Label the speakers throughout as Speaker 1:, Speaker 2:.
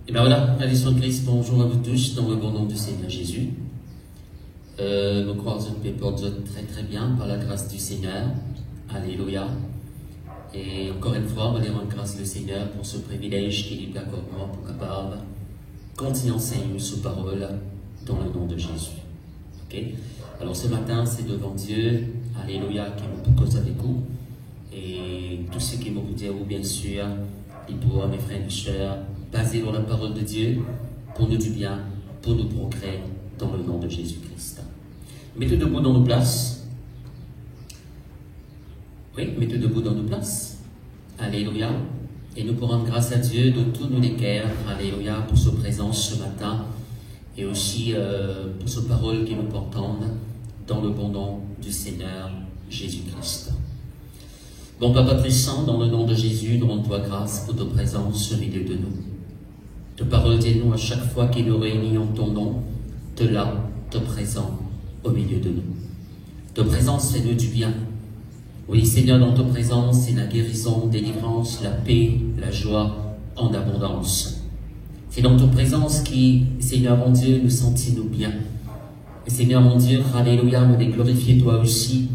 Speaker 1: Et bien voilà, la leçon de Christ, bonjour à vous tous, dans le bon nom du Seigneur Jésus. Nous croisons que porte très très bien par la grâce du Seigneur. Alléluia. Et encore une fois, on va rendre grâce au Seigneur pour ce privilège qu'il nous accorde pour capable continuer à enseigner sa parole dans le nom de Jésus. Ok? Alors ce matin, c'est devant Dieu, Alléluia, qui vous propose avec vous. Et tout ce qui vous dire, bien sûr, il pourra, mes frères et sœurs, baser dans la parole de Dieu pour nous du bien, pour nous progrès dans le nom de Jésus-Christ. Mettez debout dans nos places. Oui, mettez debout dans nos places. Alléluia. Et nous pourrons grâce à Dieu de tous nos cœurs. Alléluia, pour sa présence ce matin. Et aussi pour sa parole qui nous portons dans le bon nom du Seigneur Jésus-Christ. Bon Papa Très-Saint, dans le nom de Jésus, nous rendons-toi grâce pour ta présence au milieu de nous. Ta parole dit nous à chaque fois que nous réunions ton nom, te là, te présent au milieu de nous. Ta présence fait-nous du bien. Oui, Seigneur, dans ta présence, c'est la guérison, la délivrance, la paix, la joie en abondance. C'est dans ta présence qui, Seigneur mon Dieu, nous sentons bien. Et Seigneur mon Dieu, alléluia, nous les glorifier toi aussi,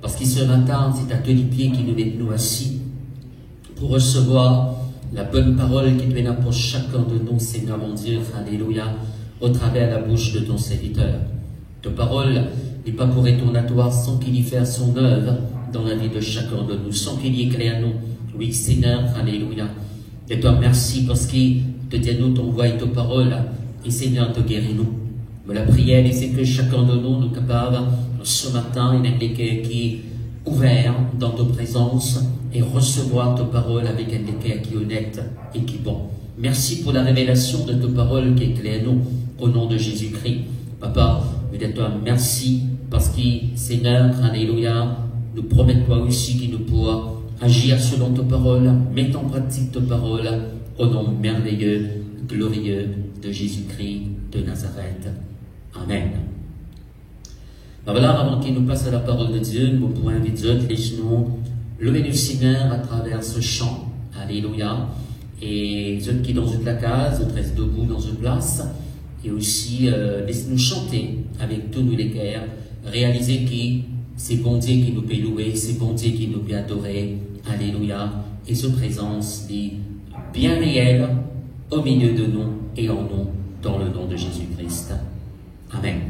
Speaker 1: parce que ce matin, c'est à tes pieds qui nous met nous assis pour recevoir la bonne parole qui te pour chacun de nous, Seigneur mon Dieu, alléluia, au travers la bouche de ton serviteur. Ta parole n'est pas pour étournatoire sans qu'il y fasse son œuvre dans la vie de chacun de nous, sans qu'il y éclaire nous. Oui, Seigneur, alléluia. Et toi, merci parce qu'il te dit nous t'envoie ta parole et Seigneur te guérit nous. Mais la prière, c'est que chacun de nous nous capable ce matin, il y a des cœurs qui ouverts dans ta présence et recevoir ta parole avec un cœur qui est honnête et qui est bon. Merci pour la révélation de ta parole qui éclaire nous au nom de Jésus-Christ. Papa, nous disons merci parce que Seigneur, alléluia, nous promettons toi aussi qu'il nous pourra agir selon ta parole, mettre en pratique ta parole au nom merveilleux, glorieux de Jésus-Christ de Nazareth. Amen. Ben voilà, avant qu'il nous passe à la parole de Dieu, nous pouvons inviter Dieu, laissez-nous lever le Seigneur à travers ce chant. Alléluia. Et ceux qui dans une case, reste debout dans une place. Et aussi, laissez-nous chanter avec tous nos cœurs. Réaliser que c'est bon Dieu qui nous peut louer, c'est bon Dieu qui nous peut adorer. Alléluia. Et sa présence est bien réelle au milieu de nous et en nous, dans le nom de Jésus-Christ. Amen.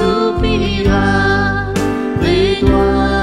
Speaker 2: Soupira, et toi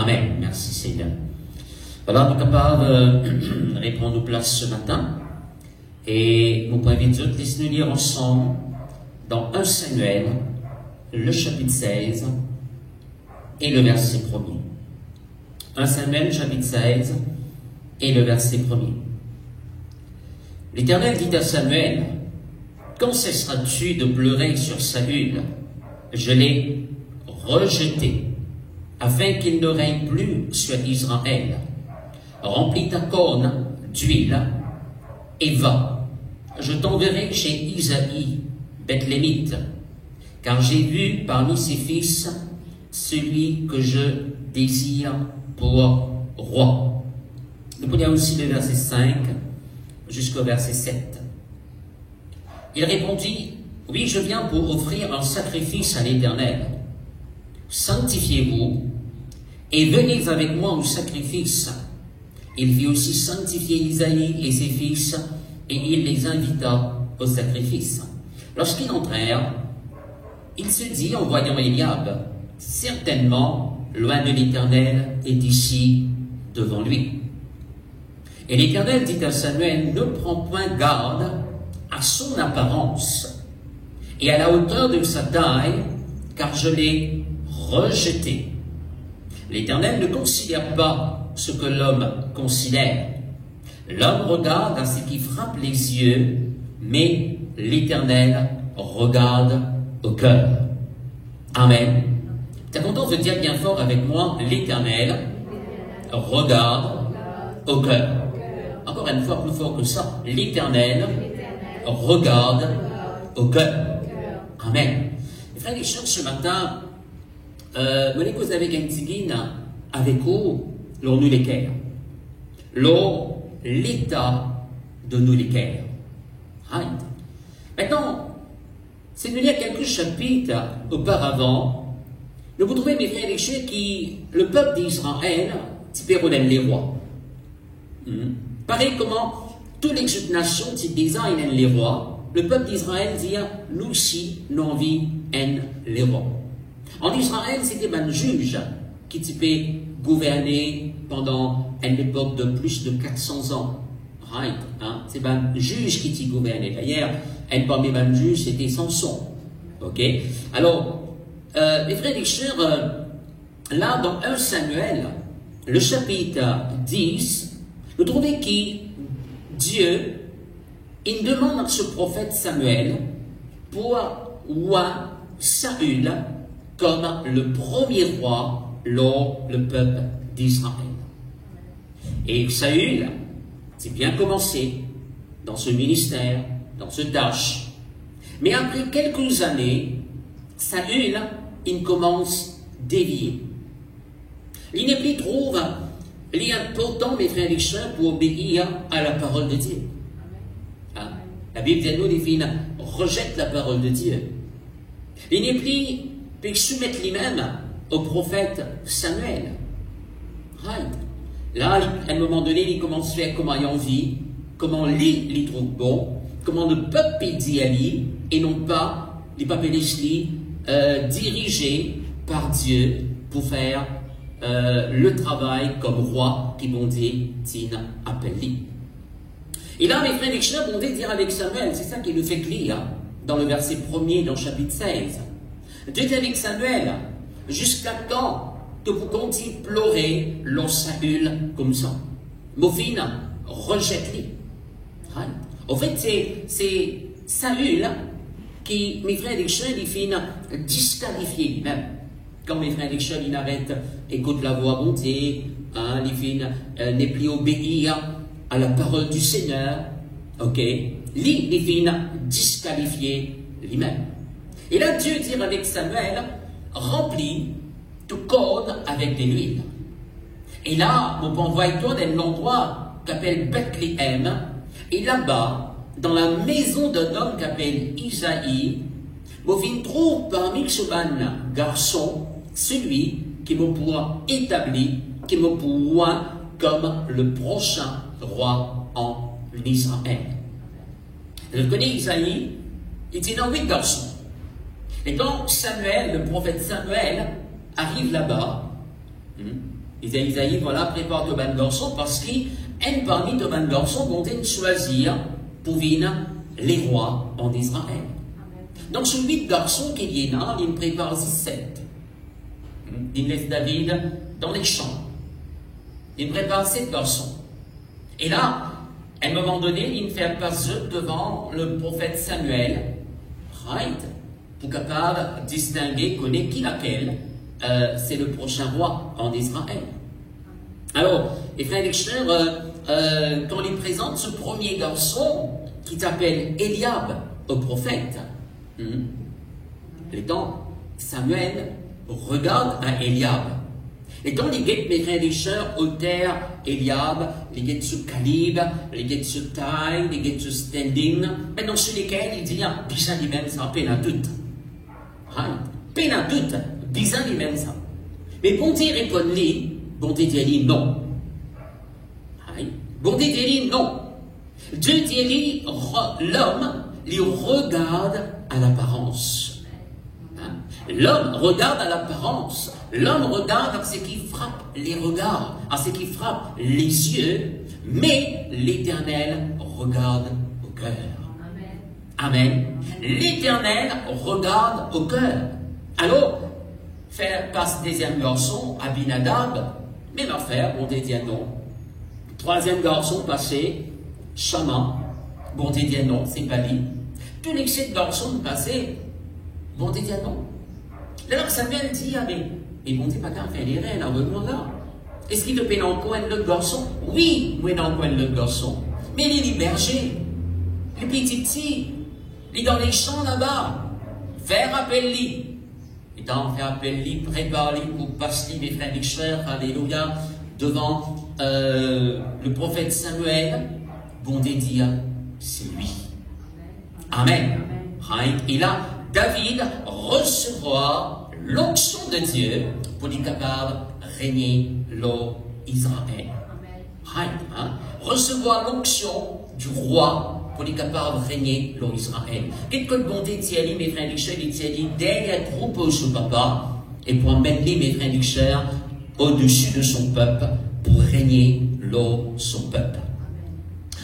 Speaker 1: Amen. Merci Seigneur. Voilà, nous sommes capables de répondre nos places ce matin. Et mon point Dieu, laissez-nous lire ensemble dans 1 Samuel, le chapitre 16 et le verset 1er. 1 Samuel, chapitre 16 et le verset 1er. L'Éternel dit à Samuel, « Quand cesseras-tu de pleurer sur Saül? Je l'ai rejeté, afin qu'il ne règne plus sur Israël. Remplis ta corne d'huile et va. Je t'enverrai chez Isaïe, Bethlémite, car j'ai vu parmi ses fils celui que je désire pour roi. » Nous prenons aussi le verset 5 jusqu'au verset 7. Il répondit, « Oui, je viens pour offrir un sacrifice à l'Éternel. Sanctifiez-vous et venez avec moi au sacrifice. » Il fit aussi sanctifier Isaïe et ses fils, et il les invita au sacrifice. Lorsqu'ils entrèrent, il se dit en voyant Eliab, « Certainement, loin de l'Éternel est ici devant lui. » Et l'Éternel dit à Samuel, « Ne prends point garde à son apparence et à la hauteur de sa taille, car je l'ai rejeté. » L'Éternel ne considère pas ce que l'homme considère. L'homme regarde à ce qui frappe les yeux, mais l'Éternel regarde au cœur. Amen. Tu es content de dire bien fort avec moi, l'Éternel regarde au cœur. Encore une fois, plus fort que ça, l'Éternel regarde au cœur. Amen. Les frères et sœurs, ce matin, je vais causer avec un petit avec vous, l'on nous l'équerre. L'état de nous l'équerre. Right. Maintenant, c'est de lire quelques chapitres auparavant, nous vous trouvez, mes frères et sœurs, qui, le peuple d'Israël, typé les rois. Pareil comment toutes les autres nations, type design les rois, le peuple d'Israël dit, nous aussi, nous envie les rois. En Israël, c'était un juge qui typait gouverner pendant une époque de plus de 400 ans. Right, hein? C'est un juge qui t'y gouvernait. D'ailleurs, un parmi les juges, c'était Samson. Ok? Alors, les frères et sœurs, là, dans 1 Samuel, le chapitre 10, vous trouvez que Dieu, il demande à ce prophète Samuel pour roi Saül comme le premier roi lors le peuple d'Israël. Et Saül, c'est bien commencé dans ce ministère, dans ce tâche. Mais après quelques années, Saül, il commence à dévier. Il n'est plus trouve l'important, mes frères et sœurs, pour obéir à la parole de Dieu. Hein? La Bible dit nous, les filles, rejette la parole de Dieu. Il n'est plus pour soumettre lui-même au prophète Samuel. Right. Là, à un moment donné, il commence à faire comment il a envie, comment il trouve bon, comment le peuple dit à lui, et non pas les peuples dirigés par Dieu pour faire le travail comme roi qui bon Dieu appelle lui. Et là, mes frères et sœurs, bon Dieu dire avec Samuel, c'est ça qui nous fait lire dans le verset 1er dans le chapitre 16. Dieu dit avec Samuel, jusqu'à quand que vous continuez à pleurer l'on Saül comme ça? Mophine, rejette-les. Right? En fait, c'est Saül qui, mes frères et sœurs, il finit disqualifié lui-même. Quand mes frères et sœurs, ils arrêtent, écoutent la voix montée, hein, il finit n'est plus obéir à la parole du Seigneur, ok? Lui, il finit disqualifié lui-même. Et là, Dieu dit avec Samuel, remplis tout corne avec de l'huile. Et là, on peut envoyer toi dans l'endroit qu'appelle Bethléem, et là-bas, dans la maison d'un homme qu'appelle Isaïe, vous trouve parmi ce garçon, celui qui me pourra établir, qui me pourra comme le prochain roi en Israël. Je connais Isaïe, il dit non, oui, garçon. Et donc, Samuel, le prophète Samuel, arrive là-bas. Isaïe, voilà, prépare ton ban garçon parce qu'un parmi ton ban garçon vont choisir pour venir les rois en Israël. Donc, sur 8 garçons qui viennent là, il prépare 7. Il laisse David dans les champs. Il prépare 7 garçons. Et là, à un moment donné, il fait passer devant le prophète Samuel, right, pour capable de distinguer, connaître qui laquelle, c'est le prochain roi en Israël. Alors, les frères et sœurs, quand il présente ce premier garçon, qui s'appelle Eliab, au prophète, les temps, Samuel regarde à Eliab. Et quand les guettes, mes frères et sœurs, au terre, Eliab, les guettes sur calibre, les guettes sur taille, les guettes sur standing, maintenant sur lesquels il dit, bizarre lui-même, ça peine à tout. Peine à tout, bizarre lui-même ça. Mais bon Dieu répond-lui, bon Dieu dit non. Bon Dieu dit non. Dieu dit l'homme, il regarde à l'apparence. L'homme regarde à l'apparence. L'homme regarde à ce qui frappe les regards, à ce qui frappe les yeux, mais l'Éternel regarde au cœur. Amen. L'Éternel regarde au cœur. Alors, faire passer deuxième garçon, Abinadab, même affaire, bon Dieu dit non. Troisième garçon passé, Shama, bon Dieu dit non, c'est pas lui. Tous les 7 garçons passés, bon Dieu dit non. Alors Samuel dit, mais bon Dieu pas qu'à faire des reines, là. Est-ce qu'il te paie dans le coin le garçon? Oui, moi dans le coin le garçon. Mais il est berger, les petits, il est dans les champs là-bas. Faire appel lui. Et dans faire appel lui, prépare-lui pour passer mes frères et sœurs, alléluia, devant le prophète Samuel. Bon Dieu dit, c'est lui. Amen. Et là, David recevra l'onction de Dieu pour être capable de régner l'Israël. Recevoir l'onction du roi pour être capable de régner l'Israël. Qu'est-ce que bon Dieu dit, mes frères et sœurs, il dit, derrière troupeau sur papa, et pour mettre mes frères et sœurs au-dessus de son peuple, pour régner son peuple.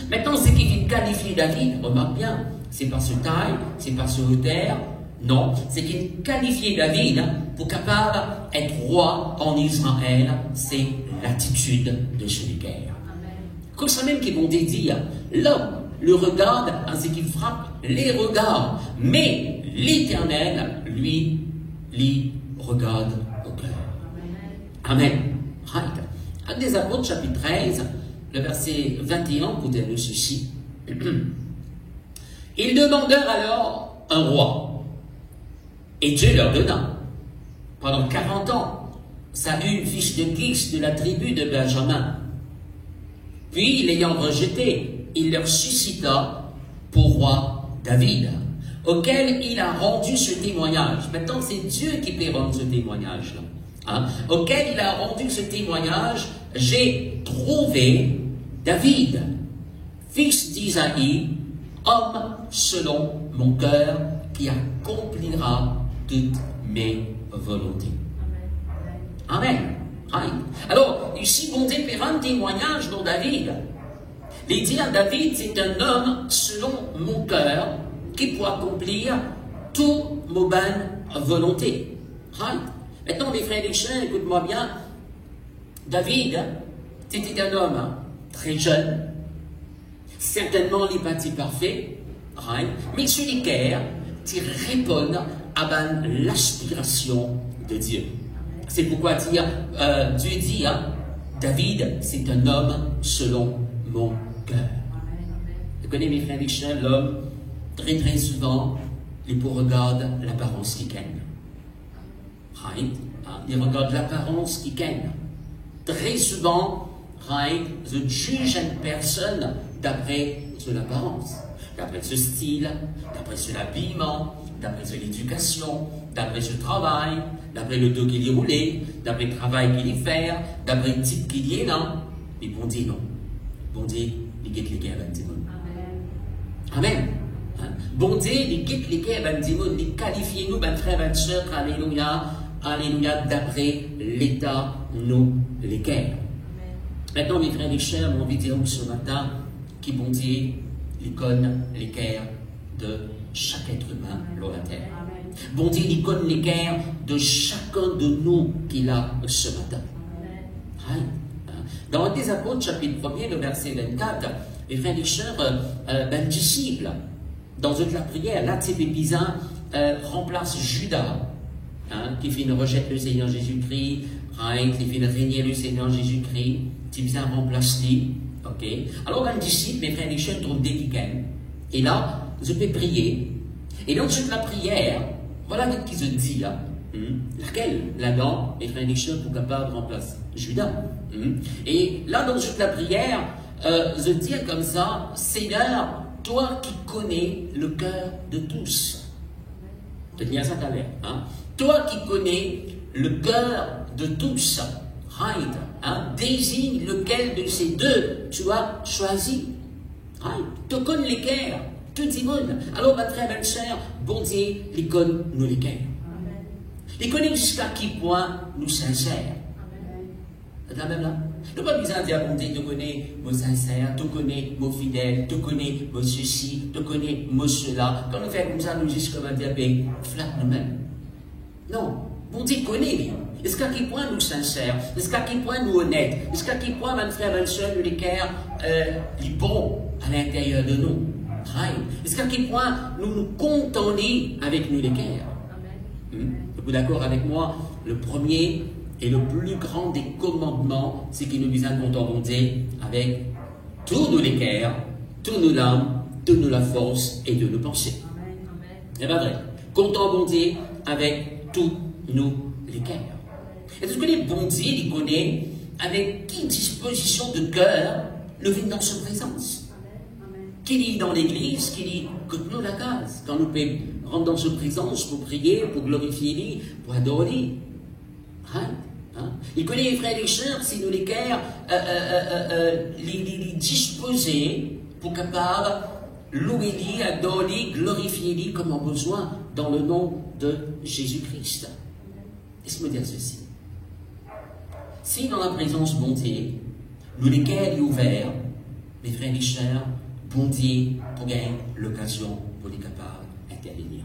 Speaker 1: Maintenant, ce qui vient qualifier David, remarque bien, c'est pas ce taille, c'est pas ce hauteur, non, c'est qu'il qualifiait David pour capable d'être roi en Israël, c'est l'attitude de ce guerre. Comme ça même qu'ils vont dire, l'homme le regarde à ce qui frappe les regards, mais l'Éternel, lui regarde au cœur. Amen. Actes des Apôtres, chapitre 13, le verset 21, pour dire ceci. Ils demandèrent alors un roi, et Dieu leur donna. Pendant 40 ans, Saül, fils de Kis, de la tribu de Benjamin. Puis, l'ayant rejeté, il leur suscita pour roi David, auquel il a rendu ce témoignage. Maintenant, c'est Dieu qui peut rendre ce témoignage-là. Auquel il a rendu ce témoignage, j'ai trouvé David, fils d'Isaïe, homme selon mon cœur, qui accomplira toutes mes volontés. Amen. Alors, ici, bon Dieu fait un témoignage dans David. Il dit à David, c'est un homme selon mon cœur, qui peut accomplir toutes mes bonnes volontés. Maintenant, mes frères et sœurs, écoute-moi bien. David, c'était un homme très jeune, certainement il n'est pas parfait, mais celui qui répond à l'aspiration de Dieu. C'est pourquoi Dieu dit, David, c'est un homme selon mon cœur. Vous connaissez, mes frères et sœurs, l'homme, très très souvent, il regarde l'apparence qui gagne. Il regarde l'apparence qui gagne. Très souvent, je juge une personne d'après son apparence, d'après ce style, d'après son habillement, d'après son éducation, d'après ce travail, d'après le dos qu'il y roulé, d'après le travail qu'il y fait, d'après le type qu'il y est là. Et bon Dieu, non. Bon Dieu, il guette les guerres avec Dimon. Amen. Bon Dieu, il guette les guerres avec Dimon. Il qualifie nous, mes frères et sœurs, alléluia, alléluia, d'après l'état, nous l'équerre. Maintenant, mes frères et chers, j'ai envie de dire ce matin, qui bon Dieu, l'icône, l'équerre de chaque être humain sur la terre. Bon Dieu, l'icône, l'équerre de chacun de nous qu'il a ce matin. Amen. Dans les Apôtres, chapitre 1er, le verset 24, les frères et sœurs, ben, disciple, dans une la prière, là, c'est Pépizin, remplace Judas, hein, qui fait une rejette le Seigneur Jésus-Christ, right, qui fait une régner le Seigneur Jésus-Christ, Pépizin remplace lui, ok. Alors, un disciple, mes frères et sœurs, trouvent des week-ends, et là, je peux prier, et dans toute la prière, voilà ce qu'il se dit là. Laquelle? Là-dedans, mes frères et sœurs, pour capable de remplacer Judas. Et là, dans toute la prière, je dis comme ça, Seigneur, toi qui connais le cœur de tous. C'est bien ça qu'à l'air. Hein? Toi qui connais le cœur de tous, right, hein? Désigne lequel de ces deux tu as choisi. Right? Tu connais les cœurs, tout le monde. Alors, ma très belle sœur, bon Dieu, l'icône nous les cœurs. Il connaît jusqu'à qui point nous sincères. C'est la même là. Nous pas besoin de dire, bon Dieu, tu connais mon sincère, tu connais mon fidèle, tu connais mon ceci, tu connais mon cela. Quand nous faisons comme ça, nous juste comme un diable, flat nous-mêmes. Non, bon Dieu connaît. Est-ce qu'à qui point nous sincères? Est-ce qu'à qui point nous honnêtes? Est-ce qu'à qui point, mon frère, ma soeur, nous les cœurs, les bons à l'intérieur de nous? Est-ce qu'à qui point nous nous contentons avec nous les cœurs? Vous êtes d'accord avec moi? Le premier et le plus grand des commandements, c'est qu'il nous vise à contenter avec tous nos cœurs, tous nos âmes, toute nos la force et de nos pensées. C'est pas vrai. Contenter avec tous nos cœurs. Est-ce que les bon Dieu, il connaît avec quelle disposition de cœur nous vient dans sa présence? Qu'il est dans l'église, qu'il est que nous la case. Quand nous pouvons rentrer dans sa présence pour prier, pour glorifier lui, pour adorer. Hein? Il connaît les frères et les sœurs, si nous les cœurs, les disposer pour capable louer lui, adorer, glorifier lui comme on a besoin dans le nom de Jésus-Christ. Laisse-moi dire ceci. Si dans la présence bon Dieu, nous les cœurs sont ouverts, mes frères et les sœurs, bon Dieu pour gagner l'occasion pour les capables d'intervenir.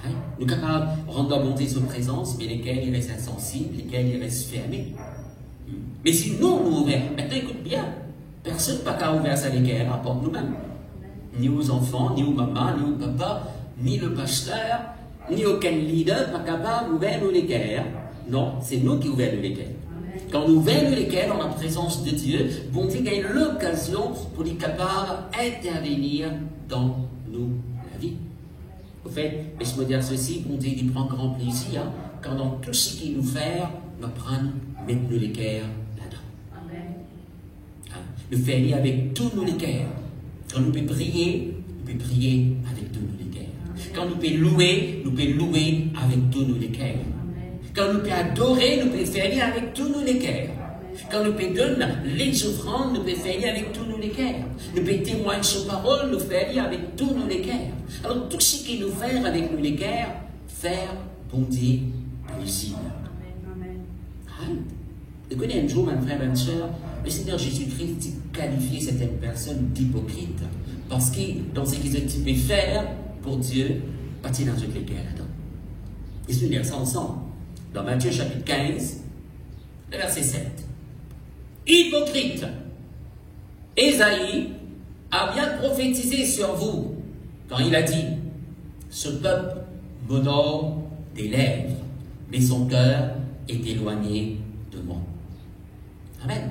Speaker 1: Hein? Nous sommes capables de rendre la bonté sa présence, mais lesquels ils restent insensibles, lesquels ils restent fermés. Mais si nous, nous ouvrons, maintenant écoute bien, personne n'a pas qu'à ouvrir sa l'équerre, à part nous-mêmes. Ni aux enfants, ni aux mamans, ni au papa, ni le pasteur, ni aucun leader pas capable d'ouvrir nos l'équerre. Non, c'est nous qui ouvrons nos l'équerre. Quand nous ouvrons l'équerre dans la présence de Dieu, bon Dieu gagne l'occasion pour les capables d'intervenir dans nous la vie. Au fait, laisse-moi dire ceci, bon Dieu il prend grand plaisir quand dans tout ce qu'il nous fait, nous prenons mettre nos l'équerre là-dedans. Nous faisons avec tous nos l'équerres. Quand nous pouvons prier avec tous nos l'équerres. Quand nous pouvons louer avec tous nos l'équerres. Quand nous pouvons adorer, nous pouvons faire avec tous nos l'équerres. Quand nous pouvons donner les offrandes, nous pouvons faire avec tous nos l'équerres. Nous pouvons témoigner sa parole, nous faire avec tous nos l'équerres. Alors tout ce qui nous fait avec nos l'équerres, faire bon Dieu plaisir. Vous connaissez un jour, mon frère, ma soeur, le Seigneur Jésus-Christ qualifiait certaines personnes d'hypocrites. Parce que dans ce qu'ils ont pu faire pour Dieu, partir dans toutes les guerres là-dedans. Laissez-nous lire ça ensemble. Dans Matthieu chapitre 15, le verset 7. Hypocrite, Ésaïe a bien prophétisé sur vous quand il a dit, ce peuple m'honore des lèvres, mais son cœur est éloigné de moi. Amen.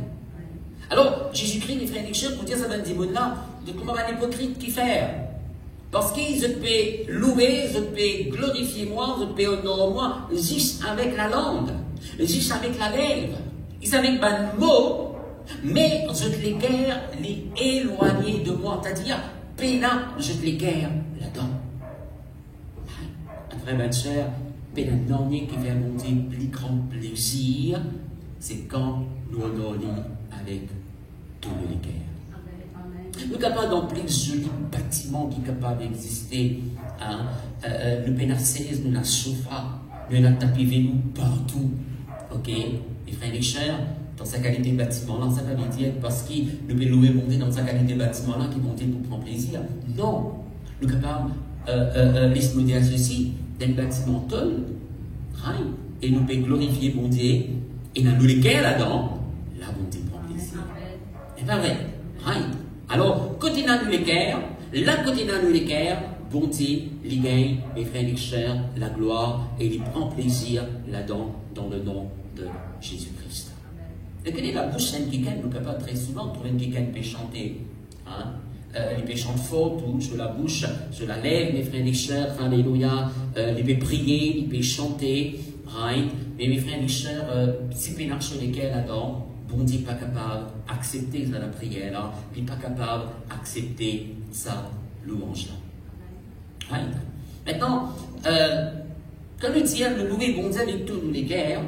Speaker 1: Alors, Jésus-Christ, les frères et les sœurs, pour dire ça dans ce monde-là, de comment un hypocrite qui fait. Parce qu'ils peuvent louer, ils peuvent glorifier moi, ils peuvent honorer moi, juste avec la langue, juste avec la lèvre, ils avec un mot, mais je les guerre, les éloigner de moi, c'est-à-dire, pénal, je les guerre là-dedans. Un frère, ma soeur, pénal dernier qui fait un plus grand plaisir, c'est quand nous honorons avec tous les guerres. Nous sommes capables d'emplir de jolis bâtiments qui sont capables d'exister. Hein? Le Pénacès, nous la souffra. nous avons tapé nous partout. Ok, mes frères et sœurs, dans sa qualité de bâtiment là, ça va bien dire parce que nous pouvons louer monter dans sa qualité de bâtiment là qui monter pour prendre plaisir. Non, nous sommes capables, laissez-nous dire ceci, d'un bâtiment tel, et nous pouvons glorifier mon Dieu, et nous les guerres là-dedans, la bonté prend plaisir. C'est pas vrai. Alors, côté nous les guerres, là côté nous les guerres, bonté, les gagne, mes frères et sœurs, la gloire, et il prend plaisir là-dedans, dans le nom de Jésus-Christ. Et quelle est la bouche sainte qui gagne? Nous sommes capables très souvent de trouver une qui gagne peut chanter. Les peut chanter fort, tout, sur la bouche, sur la lèvre, mes frères et sœurs, alléluia. Les peut prier, les peut chanter, mais mes frères et sœurs, si vous marchez lesquels là-dedans, bon Dieu n'est pas capable d'accepter ça la prière, là, il n'est pas capable d'accepter sa louange-là. Maintenant, quand nous disons le louer bon Dieu avec tous les guerres,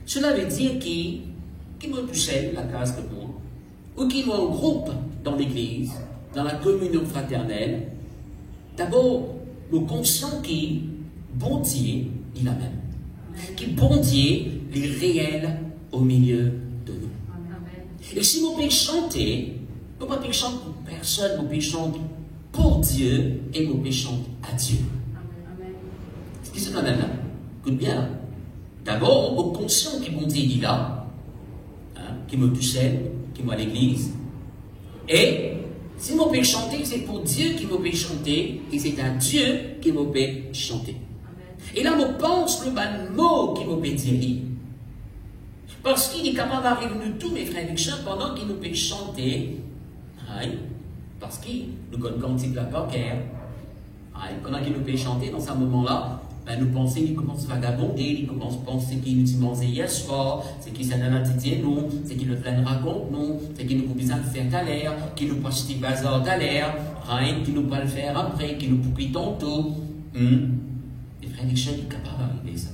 Speaker 1: cela veut dire qui me touchait la case de moi, ou qui nous en groupe dans l'église, dans la communion fraternelle. D'abord, nous conscients qui, bon Dieu, il a même. Qui, bon Dieu, il est réel au milieu de nous. Et si nous pouvons chanter, nous ne pouvons pas chanter pour personne, nous pouvons chanter pour Dieu et nous pouvons chanter à Dieu. Ce qui se passe là, écoute bien. D'abord, au conscient qui, bon Dieu, il est là, qui me touchait, qui m'a à l'église. Et si nous pouvons chanter, c'est pour Dieu qui nous peut chanter, et c'est à Dieu qui nous peut chanter. Et là, je pense le bon mot qui nous peut dire. Parce qu'il est capable d'arriver nous tous, mes frères et sœurs, pendant qu'il nous peut chanter. Parce qu'il nous connaît cantique la coquère. Pendant qu'il nous peut chanter dans ce moment-là, nous pensons qu'il commence à vagabonder, il commence à penser qu'il nous mange hier soir, c'est qu'il s'en a dit nous, c'est qu'il le plein raconte nous, c'est qu'il nous besoin de faire à l'air, qu'il nous passe des bazar à l'air, qu'il nous va le faire après, qu'il nous pouille tantôt. Les frères et sœurs, il est capable d'arriver ça.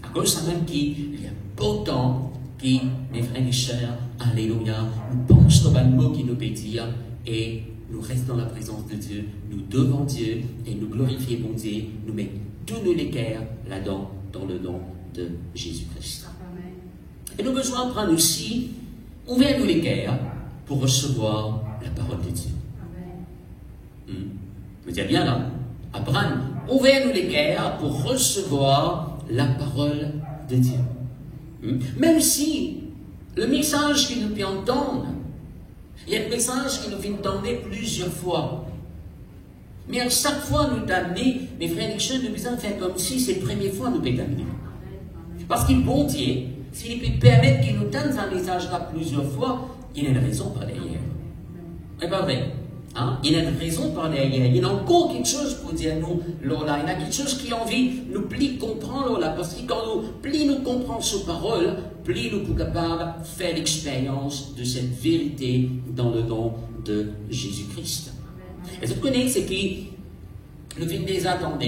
Speaker 1: À cause de ça même qu'il y a pourtant qui, mes frères et sœurs, alléluia, nous pensons au bon mot qui nous peut dire et nous restons dans la présence de Dieu, nous devons Dieu et nous glorifions bon Dieu, nous mettons tous nos équerres là-dedans, dans le nom de Jésus-Christ. Et nous avons besoin de prendre aussi, ouvrir nos équerres pour recevoir la parole de Dieu. Vous dites bien là, apprendre, ouvrir nos équerres pour recevoir la parole de Dieu. Même si le message que nous pouvons entendre, il y a un message qui nous vient entendre plusieurs fois. Mais à chaque fois, nous t'amener, mes frères et sœurs, nous besoin de faire comme si c'est la première fois que nous pouvons t'amener. Parce qu'il bon Dieu, s'il peut permettre qu'il nous donne un message là plusieurs fois, il y a une raison par derrière. C'est pas vrai. Il y a une raison par derrière. Il y a encore quelque chose pour dire nous, là, il y a quelque chose qui a envie de nous pli comprendre là, parce que quand nous pli nous comprendre cette parole, plus nous sommes capables de faire l'expérience de cette vérité dans le nom de Jésus-Christ. Et ce que vous connaissez, c'est qu'il nous vient des attendus.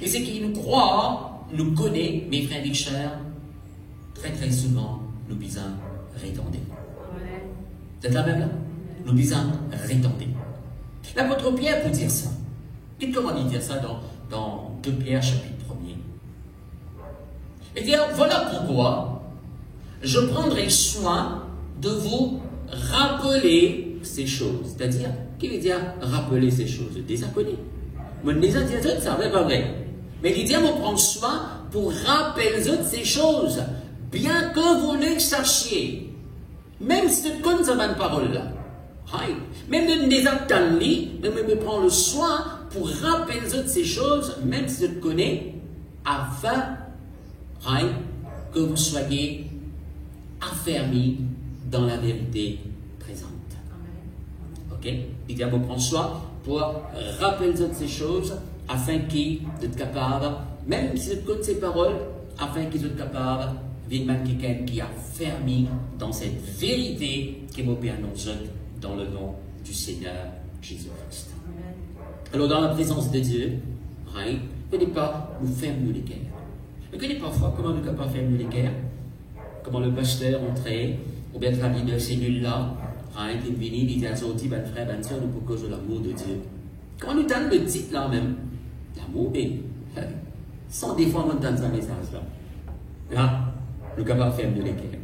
Speaker 1: Et c'est qu'il nous croit, nous connaît, mes frères et sœurs, très très souvent, nous besoin rétendre. C'est la même là? Nous besoin rétendre. L'apôtre Pierre peut dire ça. Et comment il dit ça dans 2 Pierre chapitre 1er? Il dit, voilà pourquoi je prendrai soin de vous rappeler ces choses. C'est-à-dire, qui veut dire rappeler ces choses? Déjà connu. Mais les autres, ça n'est pas vrai. Mais il dit, on prend soin pour rappeler ces choses, bien que vous ne sachiez. Même si tu connais cette parole-là. Même de les attendre, même prendre le soin pour rappeler ces choses, même si tu connais, afin que vous soyez affermis dans la vérité présente. Ok? Il dit à vous prendre soin pour rappeler ces choses afin qu'ils soient capables, même si vous connaissez ces paroles, afin qu'ils soient capables de même quelqu'un qui a fermé dans cette vérité qui vous annonce dans le nom du Seigneur Jésus-Christ. Alors, dans la présence de Dieu, ne n'est pas nous fermer les guerres. Vous connaissez parfois comment nous ne pouvons pas fermer les guerres? Comment le pasteur entrait, ou bien travailler dans ces cellules-là, il vient, il dit à son petit frère, soeur, nous pour cause de l'amour de Dieu. Comment nous donne le titre là même? L'amour, sans des fois on entend ce message-là. Là, nous sommes capables de faire de l'équerre.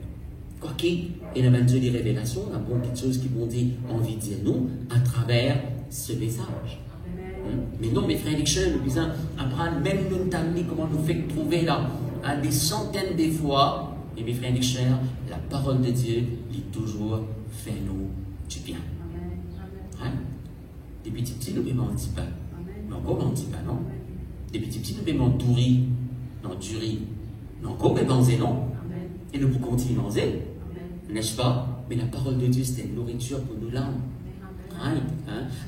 Speaker 1: Quoi qu'il y ait un Dieu de révélation, il y a beaucoup de choses qui vont dire envie de dire nous à travers ce message. Mais non, mes frères et sœurs, nous devons apprendre, même nous, comment nous fait trouver là, à des centaines de fois, et mes frères et sœurs, la parole de Dieu dit toujours fait nous du bien. Hein? Des petits petits, nous ne mentis pas. Mais encore, on ne mentit pas, non? Des petits petits, nous ne mentis du riz. Non, du riz. Non, encore, mais manger, non? Et nous pouvons continuer à manger. N'est-ce pas? Mais la parole de Dieu, c'est une nourriture pour nos langues. Hein?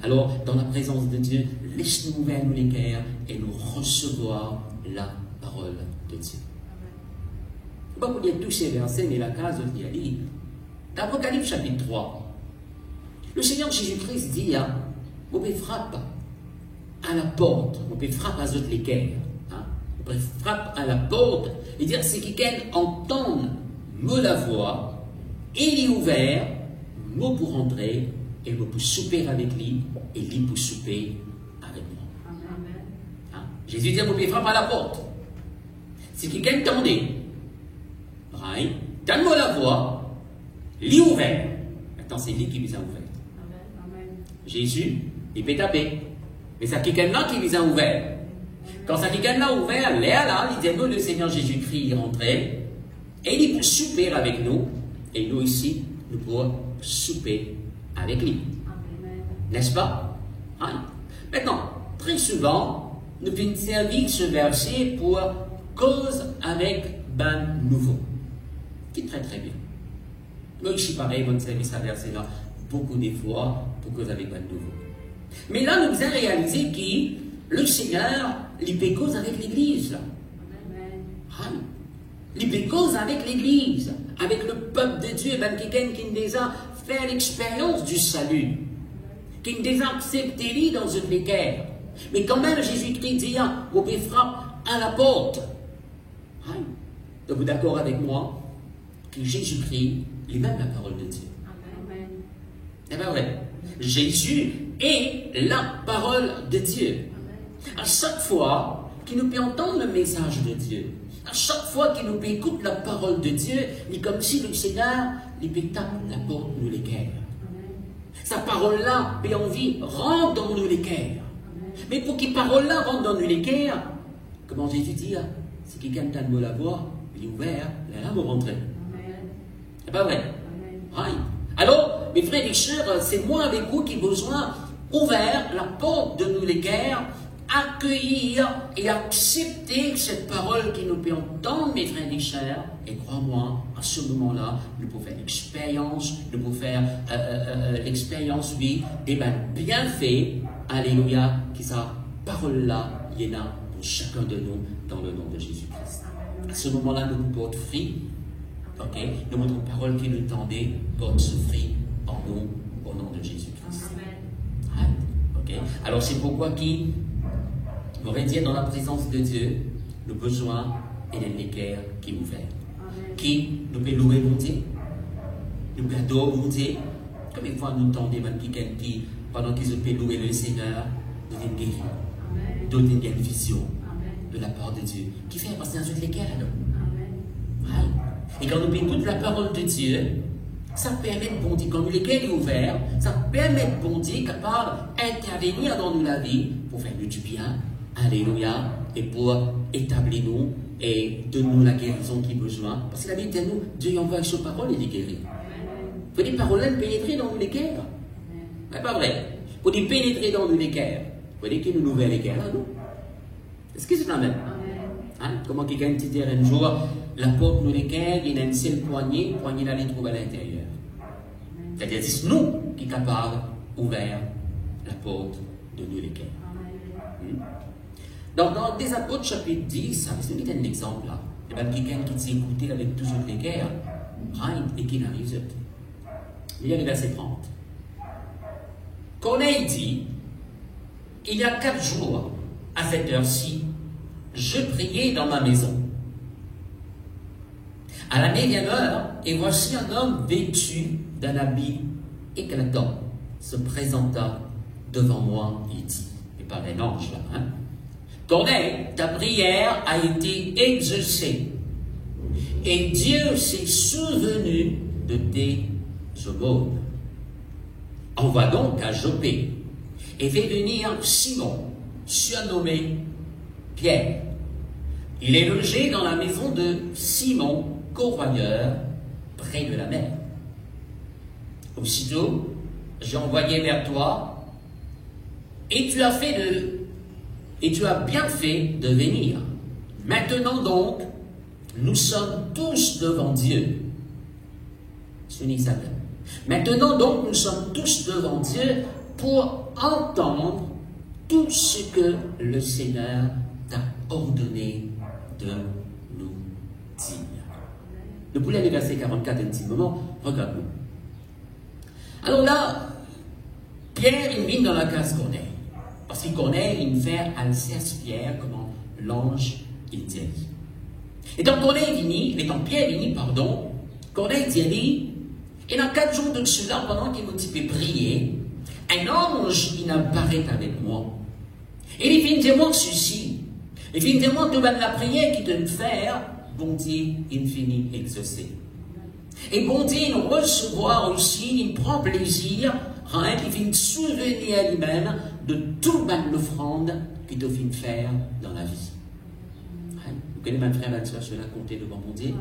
Speaker 1: Alors, dans la présence de Dieu, laisse-nous ouvrir nos cœurs et nous recevoir la parole de Dieu. Il ne faut pas vous dire tous ces versets, mais la case de Dieu. D'Apocalypse chapitre 3, le Seigneur Jésus-Christ dit, vous pouvez frapper à la porte, vous pouvez frapper à toutes les cœurs. Vous pouvez frapper à la porte et dire, c'est quelqu'un entend me la voix, il est ouvert, moi pour entrer, et moi pour souper avec lui, et lui pour souper avec moi. Hein? Jésus dit, vous pouvez frapper à la porte. Si quelqu'un tendait, right? Donne-moi la voix, lui ouvert. Maintenant, c'est lui qui vous a ouvert. Jésus, il peut taper. Mais c'est quelqu'un-là qui vous a ouvert. Quand c'est quelqu'un-là ouvert, là, il dit, nous, le Seigneur Jésus-Christ est rentré, et il peut souper avec nous, et nous ici, nous pourrons souper avec lui. N'est-ce pas? Hein? Maintenant, très souvent, nous pouvons servir ce verset pour cause avec ben nouveau. Qui est très très bien. Moi ici, pareil, on servir ce verset-là beaucoup de fois pour cause avec ben nouveau. Mais là, nous avons réalisé que le Seigneur, il peut cause avec l'Église. Hein? Il peut cause avec l'Église, avec le peuple de Dieu, ben quelqu'un qui nous a fait l'expérience du salut, qui nous a accepté dans une équerre. Mais quand même, Jésus-Christ dit, vous pouvez frapper à la porte. Hein? Êtes-vous d'accord avec moi que Jésus-Christ est même la parole de Dieu? C'est pas vrai. Jésus est la parole de Dieu. À chaque fois qu'il nous peut entendre le message de Dieu, à chaque fois qu'il nous peut écouter la parole de Dieu, il est comme si le Seigneur il peut taper la porte nous les cœurs. Sa parole-là, peut envie, rentre dans nous les cœurs. Mais pour que parole-là rentre dans nous les cœurs, comment Jésus dit, si quelqu'un t'a de la voix, il est ouvert, là, vous rentrez. C'est pas vrai? Right. Alors, mes frères et sœurs, c'est moi avec vous qui besoin ouvert la porte de nous les cœurs, accueillir et accepter cette parole qui nous peut entendre, mes frères et sœurs. Et crois-moi, à ce moment-là, nous pouvons faire l'expérience, nous pouvons faire l'expérience, oui, des bienfaits, alléluia, qui sa parole-là, il y en a pour chacun de nous, dans le nom de Jésus-Christ. À ce moment-là, nous portons fruit, ok? Nous montrons parole qui nous tendait, porte ce fruit en nous, au nom de Jésus-Christ. Ok? Alors, c'est pourquoi qui on va dire dans la présence de Dieu, le besoin et l'équerre qui nous fait. Qui nous peut louer mon Dieu, nous peut adorer mon Dieu. Combien de fois nous entendons même quelqu'un qui, pendant qu'ils peuvent louer le Seigneur, devient guéri, d'autres une vision de la part de Dieu, qui fait passer dans une l'équerre alors. Et quand nous écoutons la parole de Dieu, ça permet de bon Dieu, quand l'équerre est ouvert, ça permet de bon Dieu capable d'intervenir dans nous la vie pour faire du bien. Alléluia, et pour établir nous et donner-nous la guérison qui est besoin. Parce que la Bible dit nous, Dieu envoie sa parole et les guérit. Pour des paroles-là pénétrer dans nous les cœurs. C'est pas vrai. Pour des pénétrer dans nous les cœurs. Pour des qui nous nouvelles les cœurs, non? Est-ce que c'est la même? Hein? Comment quelqu'un dit dire un jour, la porte nous les cœurs, il y a une seule poignée là, les trouve à l'intérieur. C'est-à-dire, c'est nous qui sommes capables d'ouvrir la porte de nous les cœurs. Donc, dans des Apôtres chapitre 10, c'est un exemple là. Il y a quelqu'un qui s'est écouté avec toujours les guerres, et qui n'arrive pas. Il y a le verset 30. Corneille dit, il y a 4 jours, à cette heure-ci, je priais dans ma maison. À la 9e heure, et voici un homme vêtu d'un habit éclatant se présenta devant moi et dit, et par un ange là, Corneille, ta prière a été exaucée. Et Dieu s'est souvenu de tes aumônes. Envoie donc à Joppé et fais venir Simon, surnommé Pierre. Il est logé dans la maison de Simon, corroyeur, près de la mer. Aussitôt, j'ai envoyé vers toi, et tu as bien fait de venir. Maintenant donc, nous sommes tous devant Dieu. Maintenant donc, nous sommes tous devant Dieu pour entendre tout ce que le Seigneur t'a ordonné de nous dire. Nous pouvons aller verset 44 un petit moment, regarde-nous. Alors là, Pierre, il vient dans la case Corneille. Parce que Corneille, il fait Alceste Pierre, comment l'ange, il dit. Et donc Corneille vini, Pierre vini, pardon, Corneille dit, et dans 4 jours de cela, pendant qu'il m'a dit prier, un ange, il apparaît avec moi. Et il vient dire moi ceci. Il vient dire moi de la prière qu'il doit faire, bon Dieu, infini, exaucé. Et bon Dieu, il recevoir aussi, il prend plaisir, hein, il vient souvenir à lui-même de toute l'offrande qu'il doit faire dans la vie. Hein? Vous connaissez ma frère là-dessus, je l'ai compté devant mon Dieu.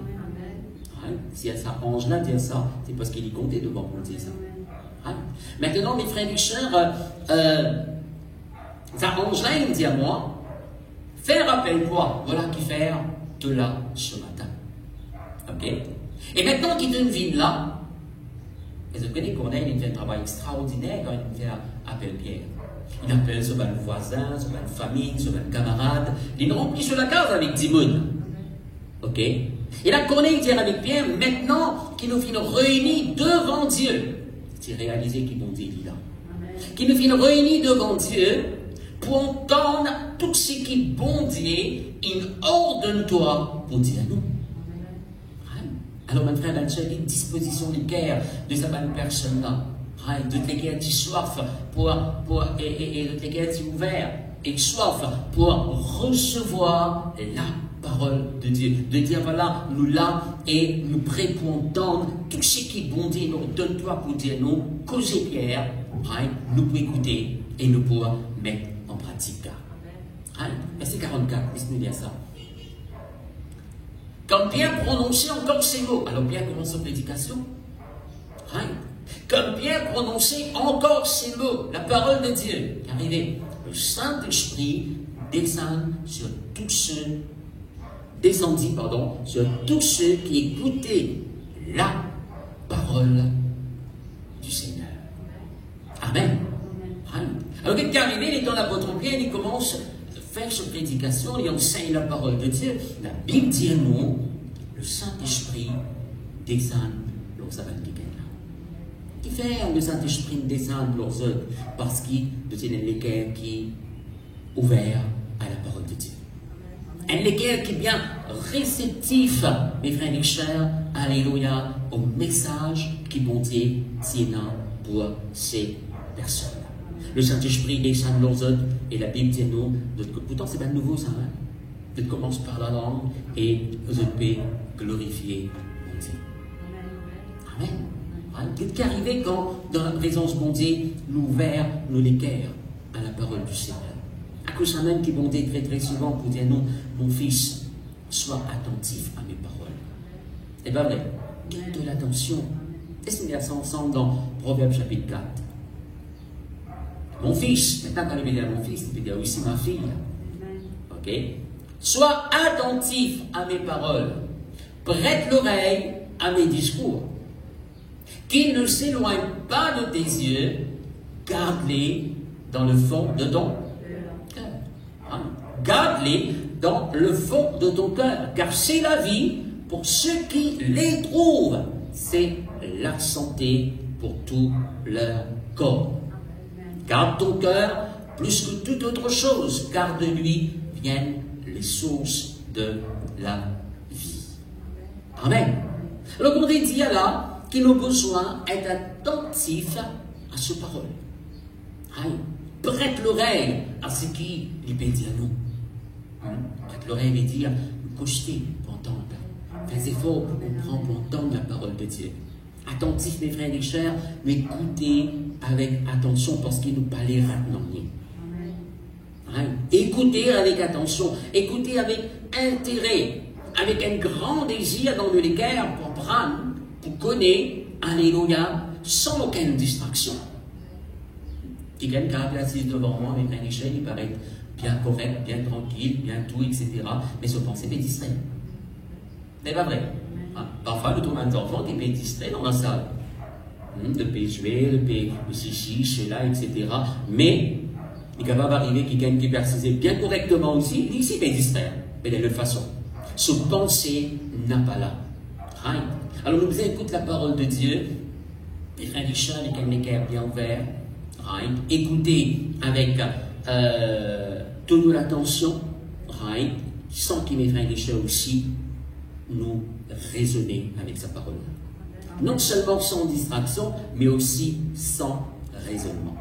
Speaker 1: Hein? Si elle s'arrange là, dire ça, c'est parce qu'il est compté devant mon Dieu. Ça. Hein? Maintenant, mes frères et sœurs, ça arrange là, il me dit à moi, fais rappel-toi, voilà qui fait de là ce matin. Ok? Et maintenant qu'il donne vie là, et vous connaissez Corneille, il fait un travail extraordinaire quand il fait appel Pierre. Il appelle ce le voisin, ce le famille, ce le camarade. Il remplit sur la case avec Dimon. Ok? Et là, Corneille dit avec Pierre, maintenant qu'il nous finit réunis devant Dieu, c'est réalisé qu'il nous dit là. Qu'il nous finit réunis devant Dieu pour entendre tout ce qui bon Dieu, il ordonne-toi pour dire nous. Alors, mon frère, dans une disposition de guerre de cette personne-là, de lesquelles tu soif et de lesquelles tu ouvert et soif pour recevoir la parole de Dieu. De dire, voilà, nous là et nous prêts pour entendre tout ce qui bon Dieu nous donne-toi pour dire nous, causer Pierre, nous pouvons écouter et nous pouvons mettre en pratique. Verset 44, laisse-nous dire ça. Comme Pierre prononçait encore ces mots, alors Pierre commence sa prédication. Comme Pierre prononçait encore ces mots, la parole de Dieu, arrivé, le Saint-Esprit descendit sur tous ceux qui écoutaient la parole du Seigneur. Amen. Alors, qu'est-ce qui est arrivé? Il est dans l'apôtre Pierre, il commence faire sa prédication, il enseigne la parole de Dieu. La Bible dit non, le Saint-Esprit descend leurs aventures. Qui fait le Saint-Esprit descend leurs œuvres? Parce qu'il est le cœur qui est ouvert à la parole de Dieu. Un cœur qui est bien réceptif, mes frères et sœurs, alléluia, au message qui bon Dieu tient pour ces personnes. Le Saint-Esprit descend leurs œuvres et la Bible dit non. Pourtant, c'est pas nouveau ça. Hein? Tu commences par la langue et vous pouvez glorifier mon Dieu. Amen. Qu'est-ce qui est arrivé quand, dans la présence de mon Dieu, nous ouvrons nos cœurs à la parole du Seigneur? À cause de même qui vont dire très très souvent pour dire non, mon fils, sois attentif à mes paroles. C'est pas vrai. Donne de l'attention. Laissez-nous lire ça ensemble dans Proverbe chapitre 4. Mon fils, maintenant quand il veut dire mon fils, il veut dire aussi ma fille. Ok? Sois attentif à mes paroles. Prête l'oreille à mes discours. Qu'ils ne s'éloignent pas de tes yeux, garde-les dans le fond de ton cœur. Garde-les dans le fond de ton cœur, car c'est la vie pour ceux qui les trouvent. C'est la santé pour tout leur corps. Garde ton cœur plus que toute autre chose, car de lui viennent les sources de la vie. Amen. Alors, on dit là qu'il a besoin d'être attentif à ces paroles. Prête l'oreille à ce qui lui peut dire nous. Le rêve est dire, cogiter pour entendre. Faites effort pour comprendre, pour entendre la parole de Dieu. Attentifs, mes frères et chers, mais écoutez avec attention parce qu'il nous parlait maintenant. Écoutez avec attention, écoutez avec intérêt, avec un grand désir dans le cœur pour prendre, pour connaître, alléluia, sans aucune distraction. Quelqu'un qui a assis devant moi, mes frères et chers, il paraît bien correct, bien tranquille, bien tout, etc. Mais sa pensée est distraite. C'est pas vrai. Parfois, nous trouvons des enfants qui sont distraits dans la salle. De paix jouer, de paix ceci, cela, etc. Mais il est capable d'arriver quelqu'un qui persiste bien correctement aussi, il ici est distrait, mais de la façon. Sa pensée n'a pas là. Right. Alors nous écoutons la parole de Dieu, les frères et chers, avec un cœur bien ouvert. Right. Écoutez avec toute l'attention, right. Sans que mes frères et chers aussi nous raisonner avec sa parole. Non seulement sans distraction, mais aussi sans raisonnement.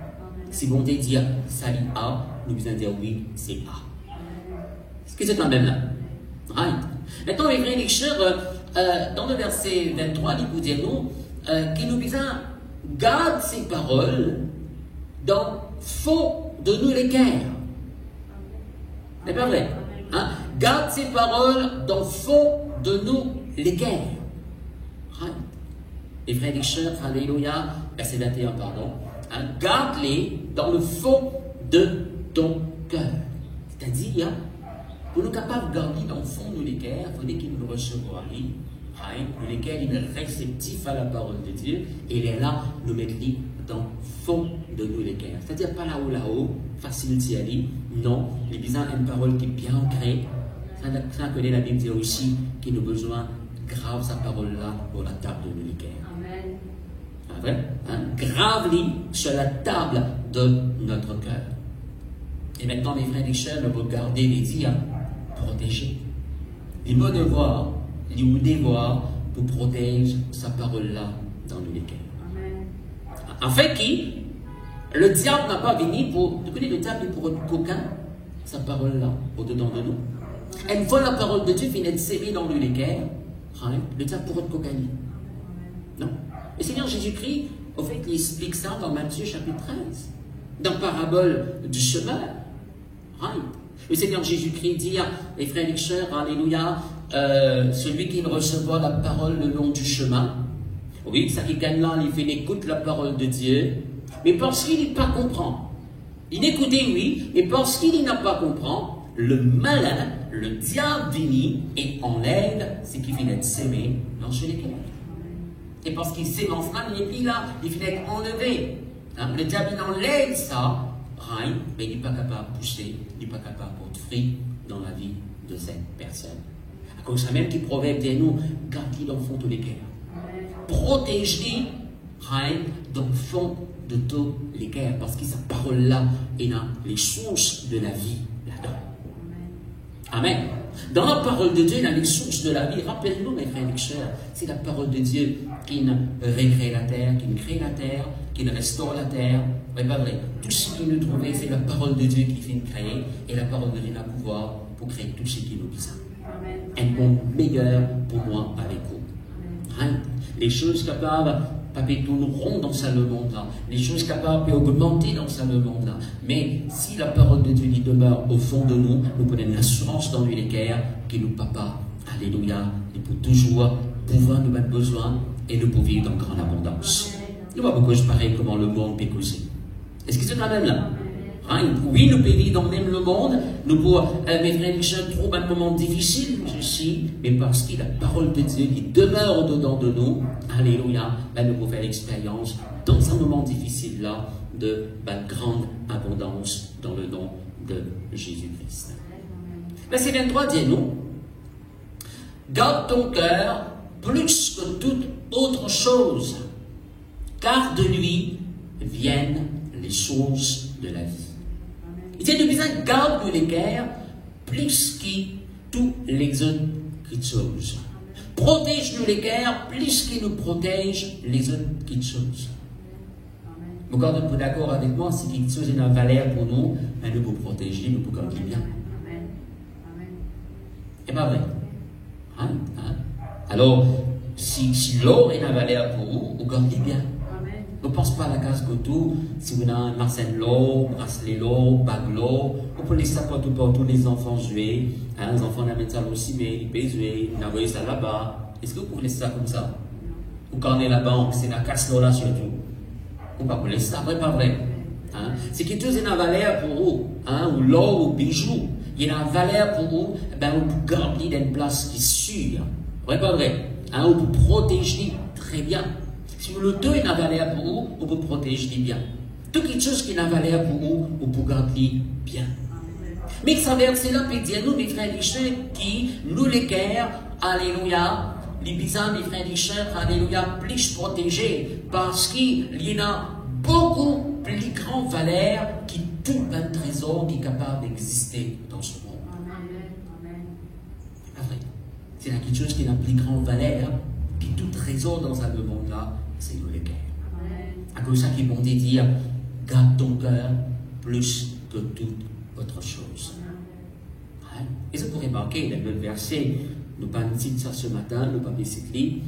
Speaker 1: Si bon Dieu dit ça dit A, nous devons dire oui, c'est A. Est-ce que c'est quand même là? Right. Maintenant, mes frères et chers, dans le verset 23, il vous dit nous qu'il nous besoin garde ces paroles dans fond de nous les cœurs. C'est pas vrai? Hein? Garde ces paroles dans fond de nous les cœurs. Right. Les frères et chers, alléluia, verset 21, pardon. Hein, garde-les dans le fond de ton cœur. C'est-à-dire, pour nous capables de garder dans le fond de l'équerre, il faut qu'il nous recevoir. L'équerre, il est réceptif à la parole de Dieu, et il est là, nous mettre dans le fond de nous l'équerre. C'est-à-dire pas là-haut, facile d'y aller. Non, il y a besoin d'une parole qui est bien ancrée. Ça connaît la Bible dit aussi qu'il a besoin de grave sa parole-là pour la table de nous l'équerre. Amen. Grave-les sur la table de notre cœur. Et maintenant, mes frères et chers, nous devons garder les dires, protéger. Les mots devoirs, les mots devoirs pour protéger sa parole-là dans nos cœurs. En fait, le diable n'a pas venu pour. Vous connaissez, le diable est pour être coquin, sa parole-là, au-dedans de nous. Une fois la parole de Dieu vient être serrée dans nos cœurs, le diable pour être coquin. Non. Le Seigneur Jésus-Christ, au fait, il explique ça dans Matthieu chapitre 13, dans la parabole du chemin. Right. Le Seigneur Jésus-Christ dit, les frères et sœurs, alléluia, celui qui recevra la parole le long du chemin, oui, ça qui gagne là, il fait l'écoute la parole de Dieu, mais parce qu'il n'est pas comprend. Il écoute, oui, mais parce qu'il n'a pas comprend, le malin, le diable vient et enlève ce qui vient d'être sémé dans chez les cœurs. Et parce qu'il s'élance là, il est mis là, il vient d'être enlevé. Hein? Le diable, il enlève ça, right, mais il n'est pas capable de pousser, il n'est pas capable de porter dans la vie de cette personne. À cause de ça même qui proverbe de nous, garde-les dans le fond de les cœurs. Protège-les, right, dans le fond de tous les cœurs, parce que sa parole-là est dans les sources de la vie là-dedans. Amen. Dans la parole de Dieu, il y a les sources de la vie. Rappelez-nous, mes frères et sœurs, c'est la parole de Dieu qui recrée la terre, qui crée la terre, qui restaure la terre. Mais pas vrai. Tout ce qui nous trouve, c'est la parole de Dieu qui vient créer, et la parole de Dieu a pouvoir pour créer tout ce qui nous besoin. Un monde meilleur pour moi avec vous. Hein? Les choses capables, papier tourneront dans ce monde-là. Les choses capables peuvent augmenter dans ce monde-là. Mais si la parole de Dieu y demeure au fond de nous, nous prenons l'assurance dans les cœurs que nous, papa, alléluia, nous pouvons toujours pouvoir nous mettre besoin et nous pouvons vivre dans grande abondance. Je vois pourquoi je parais comment le monde peut causer. Est-ce que c'est quand même là? Hein? Oui, nous pouvons vivre dans même le monde. Nous pouvons, mes frères et sœurs, trouver un moment difficile, ceci, mais parce que la parole de Dieu qui demeure au-dedans de nous, alléluia, ben nous pouvons faire l'expérience dans un moment difficile là de grande abondance dans le nom de Jésus-Christ. Verset 23 dit nous, garde ton cœur plus que toute autre chose, car de lui viennent les sources de la vie. Il dit, nous besoin garder le cœur plus que toutes les autres choses. Protège-nous les cœurs plus qu'il nous protège les autres choses. Vous êtes d'accord avec moi, si quelque chose est une valeur pour nous, nous pouvons protéger, nous pouvons garder bien. C'est pas vrai. Hein? Alors, si l'eau est une valeur pour vous, vous gardez bien. Ne pense pas à la case que tout, si vous avez un marcel l'eau, bracelet l'eau, bague l'eau, vous pouvez laisser ça partout, tous les enfants jouer. Hein, les enfants n'amènent ça aussi, mais ils peuvent jouer, ils envoient ça là-bas. Est-ce que vous pouvez laisser ça comme ça? Ou quand on est la banque, c'est la casse l'eau là surtout. Ou pas, vous laissez ça, vrai, pas vrai. Hein? C'est quelque chose qui a une valeur pour vous, hein, ou l'or, ou bijou. Il y a une valeur pour vous, ben, vous pouvez garder dans une place qui est sûre. Vrai, pas vrai. Hein, vous pouvez protéger très bien. Si le deux est une valeur pour vous, vous pouvez protéger bien. Tout quelque chose qui est une valeur pour vous, vous pouvez garder bien. Mais ça verset-là peut dire, nous, mes frères et sœurs, qui, nous les guerres, alléluia, les bisans, mes frères et sœurs, alléluia, plus protégés, parce qu'il y en a beaucoup plus grande valeur que tout un trésor qui est capable d'exister dans ce monde. C'est pas vrai. C'est quelque chose qui a une plus grande valeur que tout trésor dans ce monde-là, c'est nous les guerres. À cause de ça qu'il bon de dire, garde ton cœur plus que toute autre chose. Hein? Et ça pourrait marquer dans le verset, nous pas dit ça ce matin, nous pas dit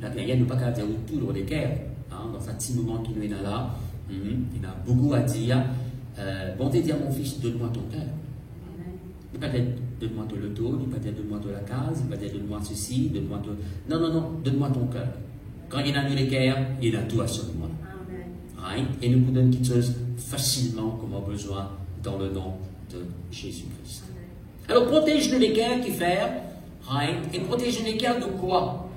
Speaker 1: la guerre, nous pas qu'à dire tout dans les guerres. Hein? Dans ce petit moment qui nous est là, il a beaucoup à dire. Bon de dire mon fils, donne-moi ton cœur. Il pas dire donne-moi ton loto, il pas dire donne-moi de la case, il pas dire donne-moi ceci, donne-moi de. Non, non, non, donne-moi ton cœur. Quand il a mis les guerres, il a tout à ce moment. Right? Et nous donnons quelque chose facilement comme on a besoin dans le nom de Jésus-Christ. Alors protège-nous les guerres qui fait, right? Et protège les guerres de quoi?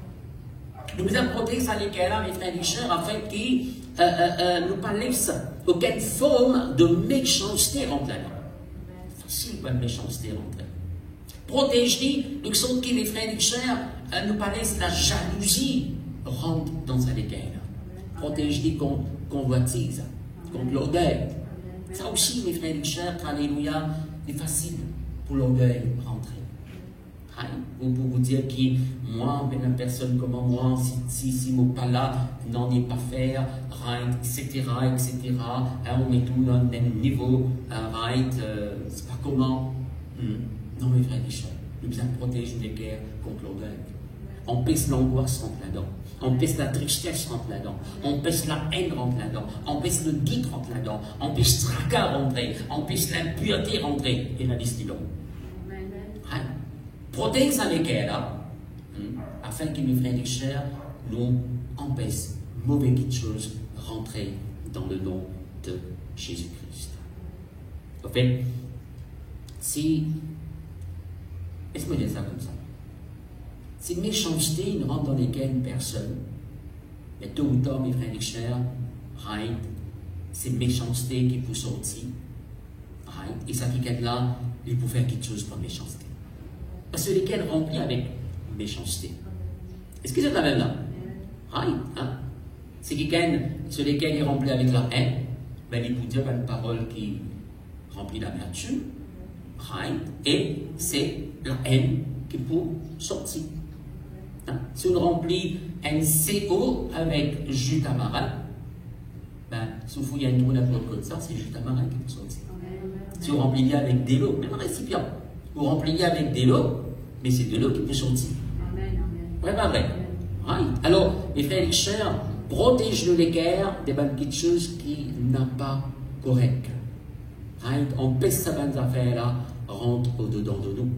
Speaker 1: Nous nous avons protégé ça les guerres, mes frères et sœurs, afin qu'ils nous pas laissent aucune forme de méchanceté rentrer là. Facile pas de méchanceté rentrer. Protège-les, nous sommes qui, mes frères et sœurs, nous pas laissent la jalousie rentre dans sa guerre. Protège-les contre convoitise, contre l'orgueil. Ça aussi, mes frères et sœurs, alléluia, c'est facile pour l'orgueil rentrer. Pour vous dire que moi, une personne comme moi, si mon pas là, n'en est pas faire, right, etc., etc., on met tout dans le même niveau, right, c'est pas comment. Non, mes frères et sœurs, nous devons protéger les guerres contre l'orgueil. On pèse l'angoisse entre là-dedans. On pèse la tristesse entre là-dedans. On pèse la haine entre là-dedans. On pèse le doute entre là-dedans. On pèse le tracas rentrer. On pèse l'impureté rentrer. Et la liste est longue. Protège ça les guerres là, afin que mes frères et sœurs nous empêchent mauvaises choses rentrer dans le nom de Jésus-Christ. En fait, si, laisse-moi dire ça comme ça. Si méchanceté ne rentre dans lesquelles personne, mais tôt ou tard, mes frères et sœurs, right, c'est méchanceté qui peut sortir, right, et ça qui est là, il peut faire quelque chose par méchanceté. Parce que lesquels remplis avec méchanceté. Est-ce que c'est la même là? Right, hein? C'est quelqu'un sur lesquels il remplit avec la haine, ben il peut dire une parole qui remplit d'amertume, right, et c'est la haine qui peut sortir. Hein? Si on remplit un CO avec jus tamarin, ben, si vous fouillez un trou d'un autre côté, ça, c'est jus tamarin qui peut sortir. Si on remplit avec de l'eau, même un récipient, vous remplissez avec de l'eau, mais c'est de l'eau qui peut sortir. Vrai, pas vrai? Right. Alors, mes frères et sœurs, protège-nous les guerres des petites choses qui n'ont pas correct. Right. On pèse ces bonnes affaires-là, rentre au-dedans de nous.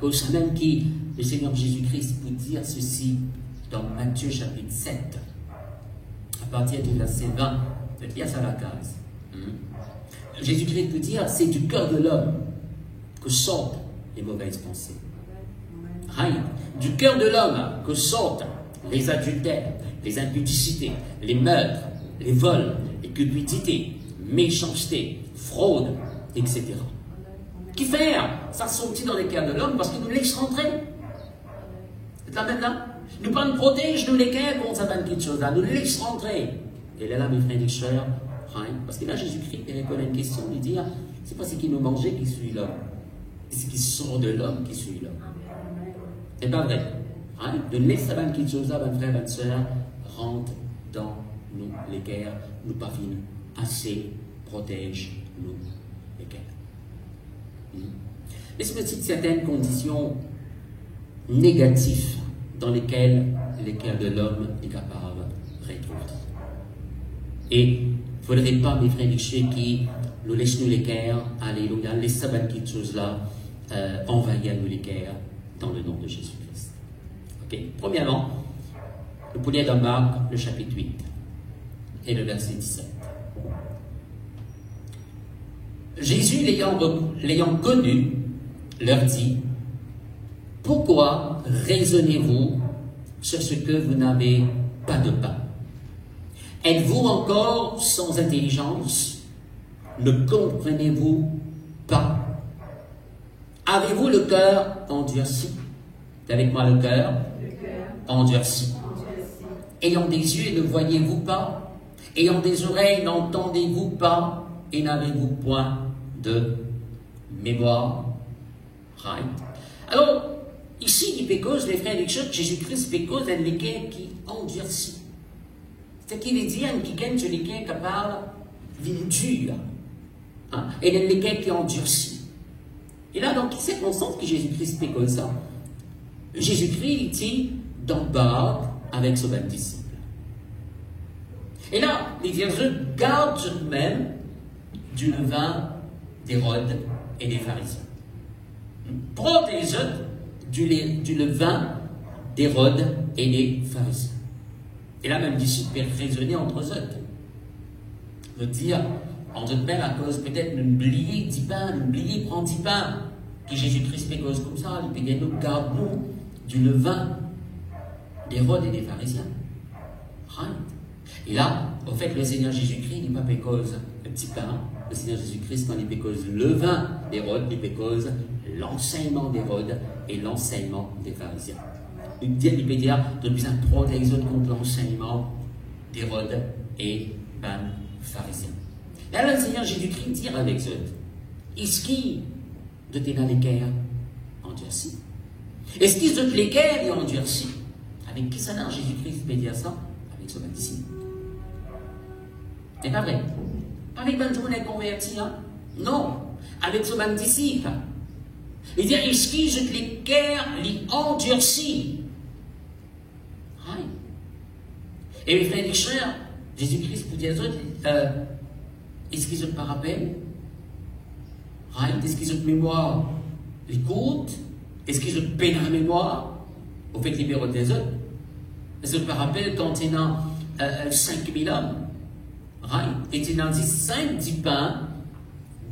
Speaker 1: Au sein même qui, le Seigneur Jésus-Christ peut dire ceci dans Matthieu chapitre 7, à partir du verset 20, il y a ça à la case. Jésus-Christ peut dire, c'est du cœur de l'homme que sortent les mauvaises pensées. Right. Du cœur de l'homme que sortent les adultères, les impudicités, les meurtres, les vols, les cupidités, méchanceté, fraude, etc. Qui fait ça sortit dans les cœurs de l'homme parce qu'il nous laisse rentrer. C'est la même là. Nous pas nous protège, nous les cœurs contre cette petite chose-là, nous laisse rentrer. Et là, mes frères et sœurs, right. Parce que là, Jésus-Christ il répond à une question, il dit, c'est pas ce qui nous mangeait qui suit l'homme. C'est ce qui sort de l'homme qui suit l'homme. C'est pas vrai. Hein? De laisser la petite chose là, mes frères et sœurs, rentre dans nous les guerres, nous pas finir assez, protège nous les guerres. Mais c'est aussi certaines conditions négatifs dans lesquels le cœur de l'homme est capable de retrouver. Et il ne faudrait pas, mes frères et sœurs, qui nous laissent nous les cœurs, alléluia, les sabbats de choses-là, envahir nous les cœurs dans le nom de Jésus-Christ. Ok. Premièrement, le poulet dans Marc, le chapitre 8 et le verset 17. Jésus, l'ayant connu, leur dit, « Pourquoi raisonnez-vous sur ce que vous n'avez pas de pain? Êtes-vous encore sans intelligence? Ne comprenez-vous pas? Avez-vous le cœur endurci? » Avec moi, le cœur endurci. Ayant des yeux, ne voyez-vous pas? Ayant des oreilles, n'entendez-vous pas? Et n'avez-vous point de mémoire? Right. Alors, ici, il pécose, les frères et les sœurs, Jésus-Christ pécose dans les cœurs qui endurci. C'est qu'il dit, qui gagne sur les cœurs qui parlent d'une dure. Et dans les cœurs qui endurci. Et là, dans toutes ces circonstances que Jésus-Christ pécose ça, Jésus-Christ, il dit, dans le bar avec son disciple. Et là, les vierges gardent eux-mêmes du levain d'Hérode et des pharisiens. Protège du levain d'Hérode et des pharisiens. Et là, même disciple peut raisonner entre eux. Veut dire, entre eux-mêmes, à cause peut-être d'un oublié 10 pains, d'un oublié prendre 10 pains, que Jésus-Christ fait cause comme ça, il peut dire, nous gardons du levain d'Hérode et des pharisiens. Right. Et là, au fait, le Seigneur Jésus-Christ n'est pas pécose le petit pain. Le Seigneur Jésus-Christ, quand il pécose le vin d'Hérode, il pécose l'enseignement d'Hérode et l'enseignement des pharisiens. Il peut dire de besoin de protéger contre l'enseignement d'Hérode et des pharisiens. Et alors, le Seigneur Jésus-Christ dit avec eux, est-ce qu'il de tes dans les cœurs endurcis? Est-ce qu'ils de les cœurs et endurcis? Avec qui ça n'a Jésus-Christ peut dire ça? Avec son disciple. C'est pas vrai. Avec Benjamin est converti, hein? Non. Avec son disciple. Il dit, est-ce qu'ils de les cœurs les endurcis? Right. Et mes frères et sœurs, Jésus-Christ vous dit aux autres, est-ce qu'ils ont pas rappel? Right. Est-ce qu'ils ont mémoire? L'écoute? Est-ce qu'ils ont peine à mémoire? Au fait, libéraux des autres? Est-ce que je me rappelle quand il y a 5000 hommes, right? Et il y a 5 pains,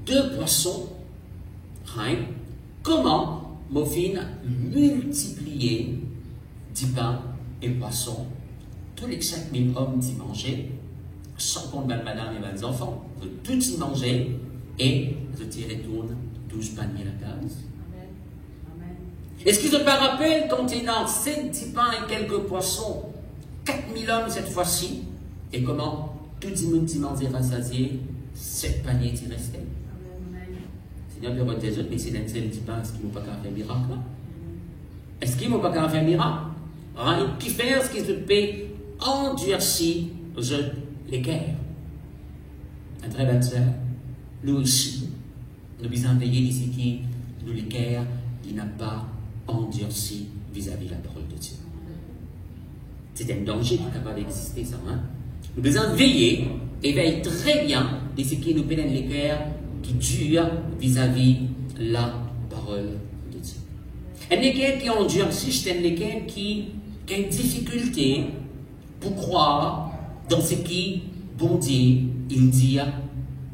Speaker 1: 2 poissons, right? Comment Mophine multiplier 10 pains et poissons, tous les 5000 hommes d'y manger, sans compte madame et les enfants, de tout y manger, et de tirer retourne 12 paniers à la case. Est-ce qu'ils ne pas rappellent quand il y a 7 pains et quelques poissons, 4000 hommes cette fois-ci, et comment tout le monde s'y mangeait rassasié, 7 paniers y restaient? Seigneur, Père des autres, mais c'est d'un seul petit pain, est-ce qu'ils ne vont pas faire un miracle? Est-ce qu'ils ne vont pas faire un miracle? Qui fait ce qu'ils se paient endurci les guerres? Un très bon sœur, nous aussi, nous devons veiller ici qui nous les guerres, il n'a pas endurci vis-à-vis de la parole de Dieu. C'est un danger qui est capable d'exister, ça. Hein? Nous devons veiller et veiller très bien de ce qui nous pénètre les cœurs qui durent vis-à-vis de la parole de Dieu. Un équerre qui endurci, c'est un équerre qui a une difficulté pour croire dans ce qui bon Dieu il dit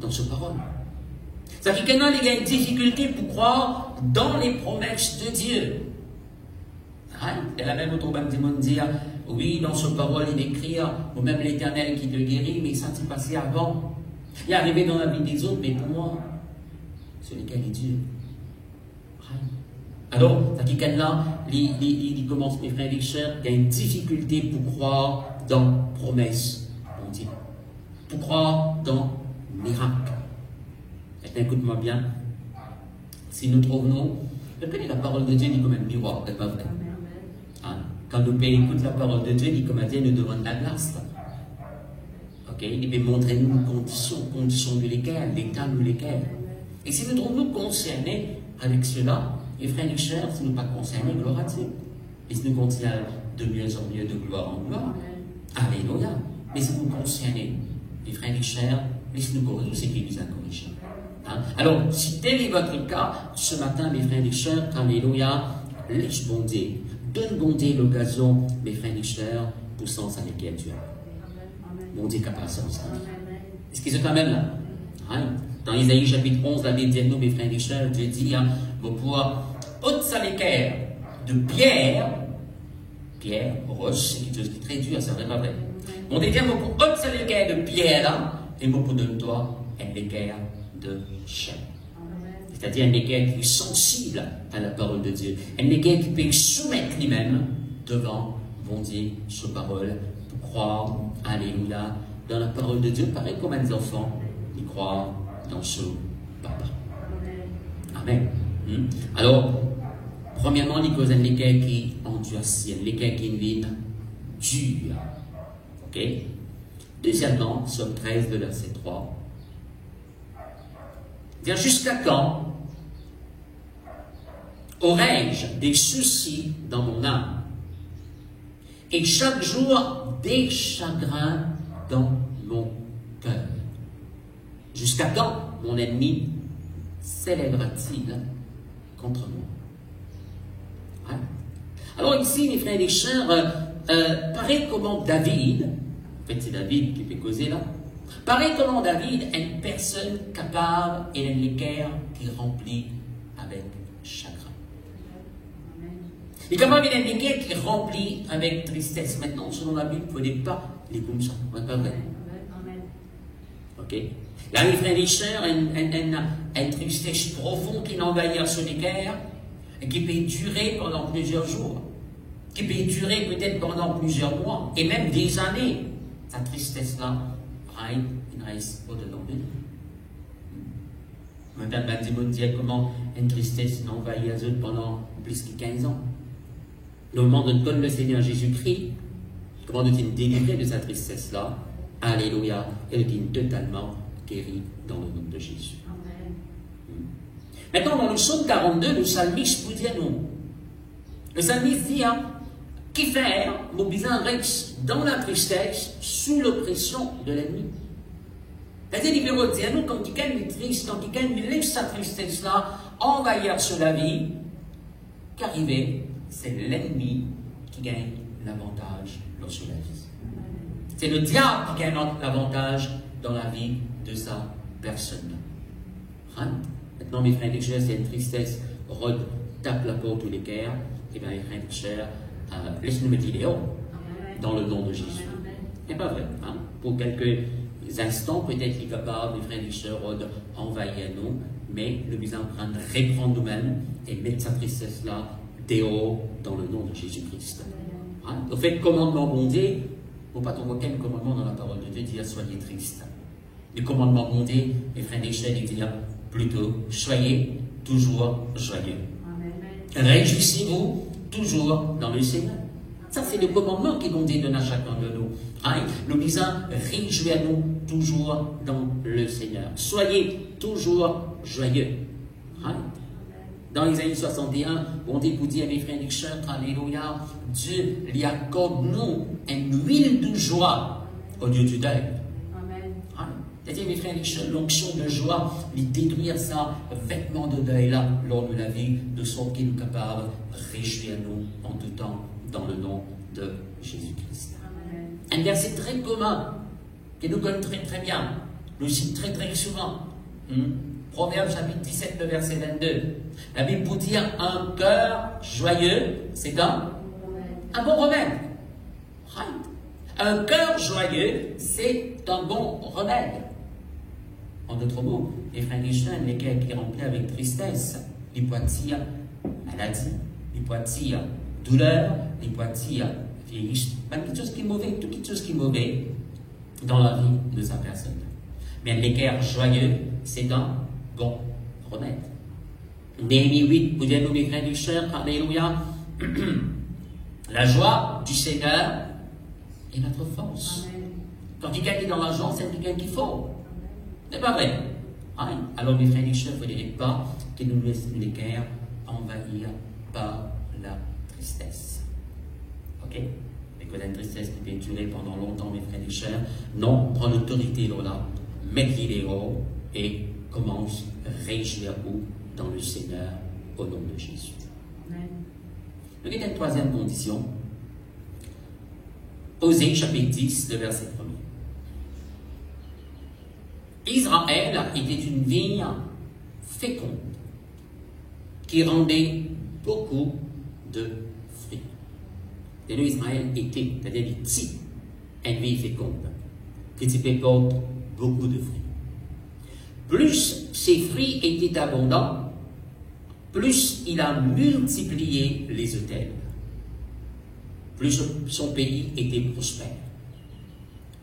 Speaker 1: dans sa parole. C'est-à-dire qu'il y a une difficulté pour croire dans les promesses de Dieu. Il y a la même autre banque du monde dire, oui, dans sa parole, il écrit, ou même l'Éternel qui te guérit, mais ça s'est passé avant. Il est arrivé dans la vie des autres, mais pour moi, c'est lequel est Dieu. Alors, ça dit qu'elle là, il commence, mes frères et sœurs, il y a une difficulté pour croire dans promesse, on dit. Pour croire dans miracle. Écoute-moi bien. Si nous trouvons, la parole de Dieu dit comme un miroir, c'est pas vrai. Hein? Quand nous écoutons la parole de Dieu, il dit comme Dieu nous demande la grâce. Ok? Il peut montrer nous une condition de l'équerre, l'état de l'équerre. Et si nous trouvons nous concernés avec cela, les frères et sœurs, si nous ne sommes pas concernés, gloire à Dieu. Laisse-nous continuer de mieux en mieux, de gloire en gloire. Alléluia. Mais si vous concernez, les frères et chers, laisse-nous corriger ce qui nous a corrigé. Hein? Alors, si tel est votre cas, ce matin, mes frères et chers, alléluia, laisse bon Dieu. Donne bon Dieu l'occasion, mes frères et chers, pour sens avec Dieu. Bon Dieu capable de ça. Est-ce qu'ils sont quand même là? Hein? Dans Isaïe chapitre 11, la Bible dit à nous, mes frères et chers, Dieu dit, hein, vous pouvoir haute salécaire de pierre, roche, c'est quelque chose qui est très dur, ça ne pas vrai. On dit bien, vous pour haute salécaire de pierre, là, et vous pour donne-toi un équerre de chair. C'est-à-dire un équerre qui est sensible à la parole de Dieu. Un équerre qui peut soumettre lui-même devant, bon Dieu, sa parole, pour croire, alléluia, dans la parole de Dieu, pareil comme les enfants, ils croient dans ce papa. Amen. Alors, premièrement, il cause un équerre qui endurcit, un équerre qui est une ligne dure. Ok? Deuxièmement, Somme 13, de verset 3. Dire jusqu'à quand aurais-je des soucis dans mon âme et chaque jour des chagrins dans mon cœur? Jusqu'à quand mon ennemi s'élèvera-t-il contre moi? Hein? Alors ici, mes frères et sœurs, pareil comment David, en fait c'est David qui fait causer là, pareil comment David est une personne capable et un équerre qui remplit avec chagrin. Et comment il est un équerre qui remplit avec tristesse. Maintenant, selon la Bible, vous ne pouvez pas les comme ça. Pas vrai. Ok? Là, mes frères et sœurs, une tristesse profonde qui envahit son équerre et qui peut durer pendant plusieurs jours, qui peut durer peut-être pendant plusieurs mois et même des années. Cette tristesse-là, il ne reste pas dedans de nous. Maintenant, Benzimon dit comment une tristesse envahit les autres pendant plus que 15 ans. Le moment de donner le Seigneur Jésus-Christ, comment nous délivrer de cette tristesse-là, alléluia, elle est totalement guérie dans le nom de Jésus. Amen. Maintenant, dans le psaume 42, le psalmiste vous dit à nous, le psalmiste dit, qui faire, mon besoin reste dans la tristesse, sous l'oppression de l'ennemi. C'est-à-dire, il veut dire à nous, quand quelqu'un est triste, quand quelqu'un laisse sa tristesse-là envahir sur la vie, qu'arriver, c'est l'ennemi qui gagne l'avantage sur la vie. C'est le diable qui gagne l'avantage dans la vie de sa personne. Hein? Maintenant, mes frères et sœurs, c'est une tristesse, Rod tape la porte ou l'équerre, et bien, mes frères et sœurs, laisse-nous mettre l'idéal dans le nom de Jésus. C'est pas vrai. Hein? Pour quelques instants, peut-être qu'il est capable, mes frères et sœurs, Rod envahir nous, mais le besoin de reprendre nous-mêmes et mettre sa tristesse-là dehors dans le nom de Jésus-Christ. Hein? Au fait, commandement bon Dieu, il ne faut pas trouver aucun commandement dans la parole de Dieu, dire soyez triste. Le commandement bon Dieu, mes frères et sœurs, il dit plutôt soyez toujours joyeux. Réjouissez-vous toujours dans le Seigneur. Ça, c'est le commandement qui bon Dieu donne à chacun de nous. Hein? Nous disons, réjouissez-nous toujours dans le Seigneur. Soyez toujours joyeux. Hein? Dans Isaïe 61, on dit, vous dit à mes frères et sœurs, alléluia, Dieu lui accorde nous une huile de joie au lieu du deuil. Hein? C'est-à-dire, mes frères et sœurs, l'onction de joie, lui détruire ça, vêtement de deuil-là, lors de la vie, de sorte qu'il est capable de réjouir nous en tout temps, dans le nom de Jésus-Christ. Un verset très commun, qui nous connaît très très bien, nous cite très très souvent. Proverbe chapitre 17, le verset 22. La Bible pour dire un cœur joyeux, c'est un bon remède. Right. Un cœur joyeux, c'est un bon remède. En d'autres mots, les frères et sœurs, les cœurs qui sont remplis avec tristesse, les poitilles, maladie, les poitilles, douleur, les poitilles, vieillissement, quelque chose qui est mauvais, tout quelque chose qui est mauvais dans la vie de sa personne. Mais les cœurs joyeux, c'est un bon remède. Néhémie 8, vous dites, mes frères et sœurs, alléluia. La joie du Seigneur est notre force. Amen. Quand quelqu'un est dans la joie, c'est quelqu'un qu'il faut. C'est pas vrai. Hein? Alors, mes frères et sœurs, vous ne dites pas que nous laissons les cœurs envahir par la tristesse. Ok? Et que la tristesse qui peut durer pendant longtemps, mes frères et chers. Non, prends l'autorité là, mets-les les hauts et commence à réagir dans le Seigneur au nom de Jésus. Amen. Donc, il y a une troisième condition. Osée, chapitre 10, le verset 1er. Israël était une vigne féconde qui rendait beaucoup de fruits. Et nous, Israël était, c'est-à-dire il type une vigne féconde qui porte beaucoup de fruits. Plus ses fruits étaient abondants, plus il a multiplié les autels. Plus son pays était prospère.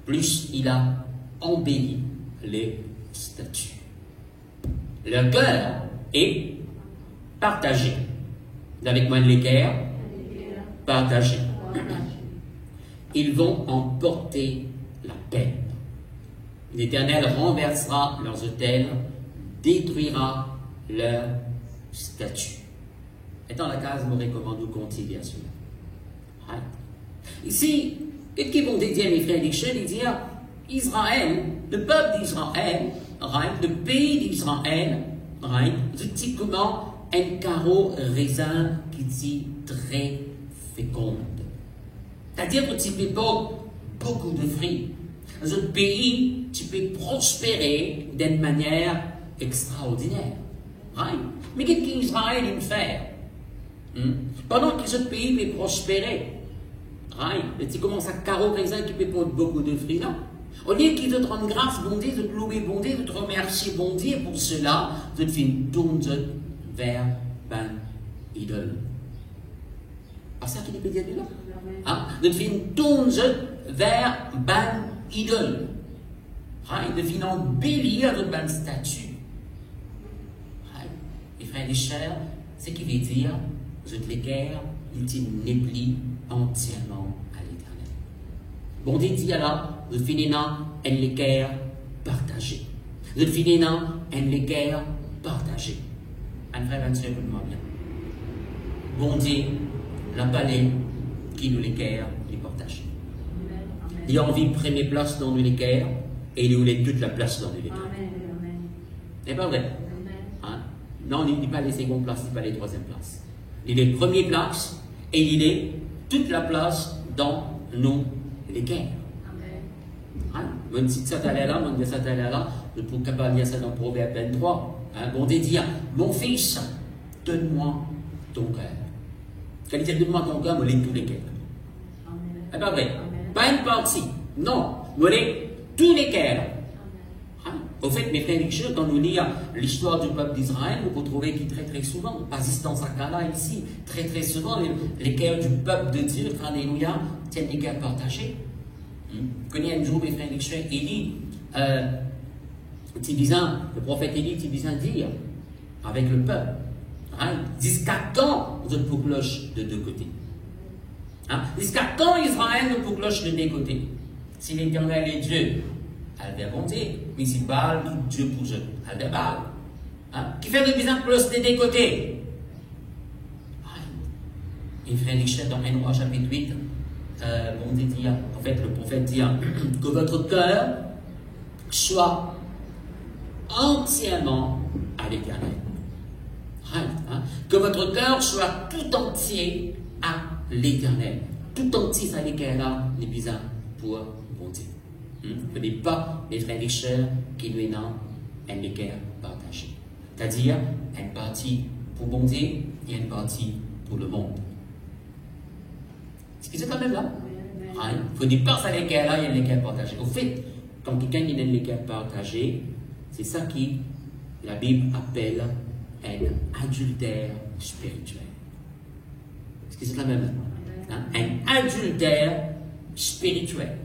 Speaker 1: Plus il a embelli les statues. Leur cœur est partagé. Avec moi de l'équerre, partagé. Ils vont emporter la peine. L'Éternel renversera leurs autels, détruira leurs statues. Et dans la case, me recommande de continuer à cela. Right. Ici, qu'est-ce qu'ils vont dire, mes frères et sœurs? Ils disent Israël, le peuple d'Israël, right, le pays d'Israël, right, c'est typiquement un carreau raisin qui dit très féconde. C'est-à-dire que tu peux pas beaucoup de fruits. Dans ce pays, tu peux prospérer d'une manière extraordinaire. Right? Mais qu'est-ce qu'Israël il fait? Pendant que ce pays peut prospérer, right? Et tu commences à carreau raisin qui peut prendre beaucoup de fruits là. Au lieu qu'ils te rendent grâce, bon Dieu, de te louer, bon Dieu, de te remercier, bon Dieu, pour cela, de te faire tourner vers ben idole. Ah, ça qui peut dire là? Hein? De te faire tourner vers ben idole. Right? De faire embellir de ben statue. Right? Et frères et sœurs, ce qui veut dire, je te l'équerre, il te néplie entièrement à l'Éternel. Bon Dieu dit alors, je finis dans un l'équerre partagé. Je finis dans un l'équerre partagé. Un frère, un frère, écoute-moi bien. Bon Dieu, la palais qui nous l'équerre, les partage. Il a envie de prendre place dans l'équerre et il voulait toute la place dans l'équerre. C'est pas vrai? Hein? Non, il n'est pas les secondes places, il n'est pas les troisième places. Il est première place et il est toute la place dans nos l'équerre. Hein? Même si ça t'allait là, même si ça t'allait là, je peux capable dire ça dans Proverbe 23. Hein? Bon Dieu dit, mon fils, donne-moi ton cœur. Quand il dit donne-moi ton cœur, je l'ai tous les cœurs. C'est pas vrai. Pas une partie. Non, je l'ai tous les cœurs. Hein? Au fait, mes frères et sœurs, quand nous lisons l'histoire du peuple d'Israël, vous pouvez trouver qu'il très très souvent, pas dans sa cas-là ici, très très souvent, les cœurs du peuple de Dieu, alléluia, tiennent les cœurs partagés. Vous connaissez un jour, mes frères et sœurs, Élie, le prophète Élie, dire avec le peuple, hein, jusqu'à quand vous êtes pour cloche de deux côtés? Hein? Jusqu'à quand Israël ne pour cloche de deux côtés? Si l'Éternel est Dieu, elle va bonté, mais si Baal, Dieu pour eux, elle va Baal. Hein? Qui fait de bizarre cloche de deux côtés? Et frère Richard, dans 1 Roi chapitre 8, bon Dieu dit, en fait, le prophète dit que votre cœur soit entièrement à l'Éternel. Hein? Que votre cœur soit tout entier à l'Éternel. Tout entier à l'Éternel, n'est bizarre pour bon Dieu. Ce n'est pas les frères et sœurs qui nous ont un équerre partagé. C'est-à-dire, une partie pour bon Dieu et une partie pour le monde. Est-ce que c'est quand même là? Il faut dire pas ça l'équerre là, il y a un équerre partagé. Au fait, quand quelqu'un a un équerre partagé, c'est ça qui la Bible appelle un adultère spirituel. Est-ce que c'est la même? Hein? Un adultère spirituel.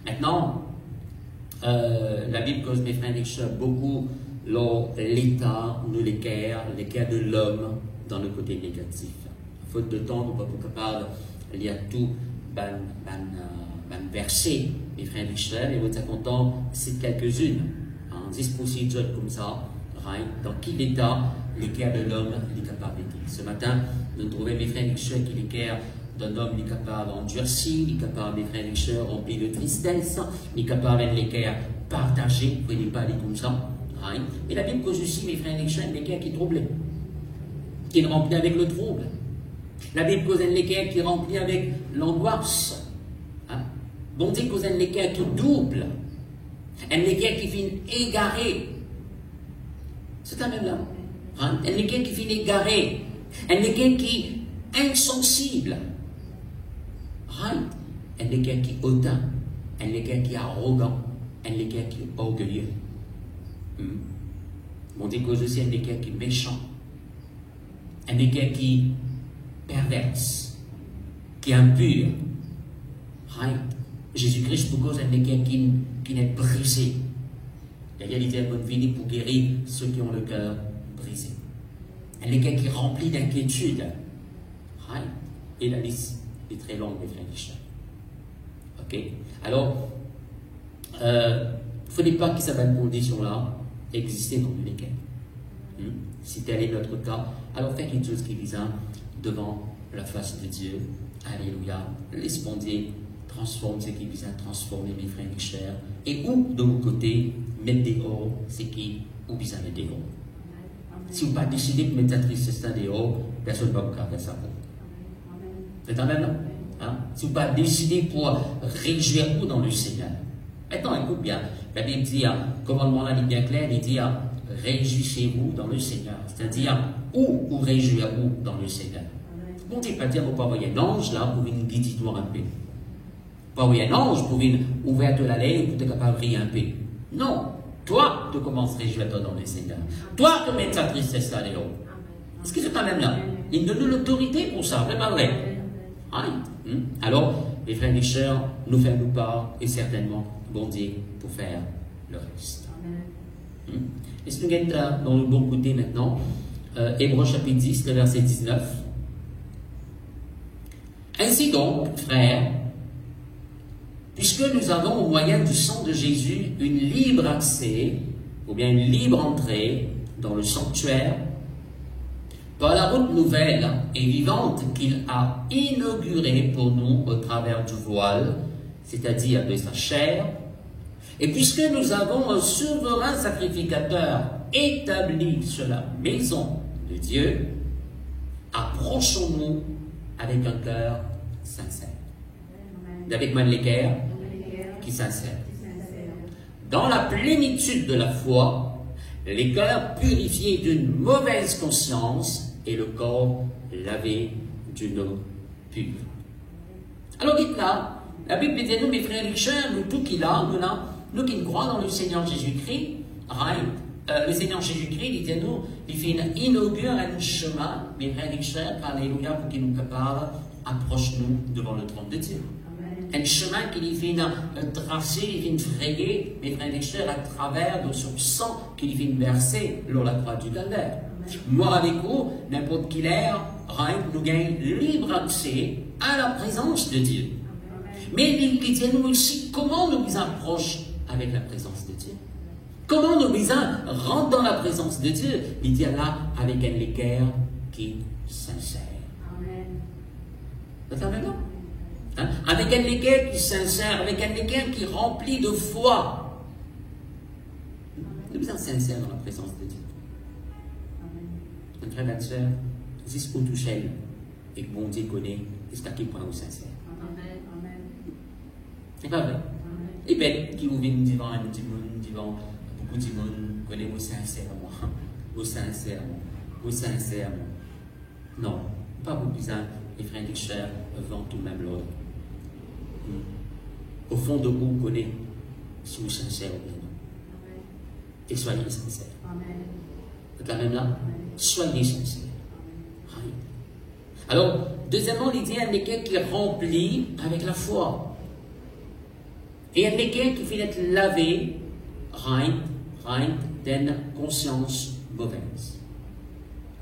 Speaker 1: Maintenant, la Bible cause mes frères et sœurs beaucoup l'état, nous l'équerre de l'homme dans le côté négatif. Faute de temps, nous ne sommes pas capables de lire tout verset, mes frères et sœurs, et vous êtes content, c'est quelques-unes. 10 procédures comme ça, right? Dans quel état l'équerre de l'homme est capable d'être. Ce matin, nous trouvons mes frères et sœurs qui l'équerre d'un homme qui est capable d'endurcir, qui est capable, mes frères et sœurs, rempli de tristesse, qui est capable de les partager, vous ne pouvez pas aller comme ça. Hein? Et la Bible cause aussi, mes frères et sœurs, des cœurs qui troublent, qui est rempli avec le trouble. La Bible cause des cœurs qui est rempli avec l'angoisse. Hein? Bon Dieu cause des cœurs qui double, des cœurs qui finissent égarés. C'est un même là. Hein? Des cœurs qui finissent égarés, des cœurs qui insensible, right? Un lecteur qui est hautain, un lecteur qui est arrogant, un lecteur qui est orgueilleux. Mon Dieu cause aussi un lecteur qui est méchant, un lecteur qui est perverse, qui est impur. Right? Jésus-Christ pour cause un lecteur qui n'est brisé. D'ailleurs, il dit à bonne vie pour guérir ceux qui ont le cœur brisé. Un lecteur qui est rempli d'inquiétude. Et la liste est très longue, mes frères et sœurs. Ok? Alors, il ne faudrait pas que cette condition-là existe dans les cas. Si tel est notre cas, alors faites quelque chose qui vise devant la face de Dieu. Alléluia. Laissez transforme ce qui vise à transformer, mes frères et sœurs. Et où, de l'autre côté, mettre dehors ce qui ou vise à mettre dehors. Si vous ne pas décidé de mettre cette tristesse dehors, personne ne va vous faire ça pour vous. C'est un même là. Hein? Si vous pas décidé pour réjouir vous dans le Seigneur. Maintenant, écoute bien. La Bible dit, commandement là, il est bien clair, il dit, réjouissez-vous dans le Seigneur. C'est-à-dire, où réjouir-vous dans le Seigneur. Bon, tu ne pas dire, vous ne pouvez envoyer un ange là pour une guiditoire un peu. Pas envoyer un ange pour une ouverte la lèvre pour être capable de rire un peu. Non. Toi, tu commences à réjouir dans le Seigneur. Toi, tu mets ta tristesse là dedans. Est-ce que c'est pas même là? Il donne l'autorité pour ça, vraiment vrai. Alors, les frères et sœurs, nous faisons part et certainement, bon Dieu, pour faire le reste. Est-ce que nous sommes dans le bon côté maintenant? Hébreux chapitre 10, le verset 19. Ainsi donc, frères, puisque nous avons au moyen du sang de Jésus une libre accès, ou bien une libre entrée dans le sanctuaire, par la route nouvelle et vivante qu'il a inaugurée pour nous au travers du voile, c'est-à-dire de sa chair, et puisque nous avons un souverain sacrificateur établi sur la maison de Dieu, approchons-nous avec un cœur sincère. Avec moi les cœurs qui sincère. Dans la plénitude de la foi, les cœurs purifiés d'une mauvaise conscience et le corps lavé d'une eau pure. Alors dites là, la Bible dit nous, mes frères et sœurs, nous tous qui là, nous qui croyons dans le Seigneur Jésus-Christ, le Seigneur Jésus-Christ, il dit nous, il fait inaugure un chemin, mes frères et sœurs, alléluia, pour qu'il nous prépare, approche-nous devant le trône de Dieu. Un chemin qu'il fait tracer, il fait frayer, mes frères et sœurs, à travers de son sang qu'il fait verser lors la croix du calvaire. Moi avec vous, n'importe qui l'air, nous gagne libre accès à la présence de Dieu. Mais il dit nous aussi comment nous nous approchons avec la présence de Dieu. Comment nous rentrons dans la présence de Dieu. Il dit là avec un équerre qui est sincère. Vous savez non? Avec un équerre qui est sincère, avec un équerre qui est rempli de foi. Nous sommes sincères dans la présence de Dieu. Mon frère et sœur, jusqu'au toucher, et que mon Dieu connaît, jusqu'à quel point vous êtes sincère. C'est pas vrai. Et bien, qui vous vient nous dire, beaucoup de monde connaît vous sincèrement. Vous sincèrement. Non, pas vous besoin, les frères et sœurs, devant tout même l'ordre. Au fond de vous, vous connaissez si vous êtes sincère ou bien non. Et soyez sincères. Vous êtes là même là? Soyez sincères. Alors, deuxièmement, il dit un équerre qui est rempli avec la foi. Et un équerre qui fait être lavé, d'une conscience mauvaise.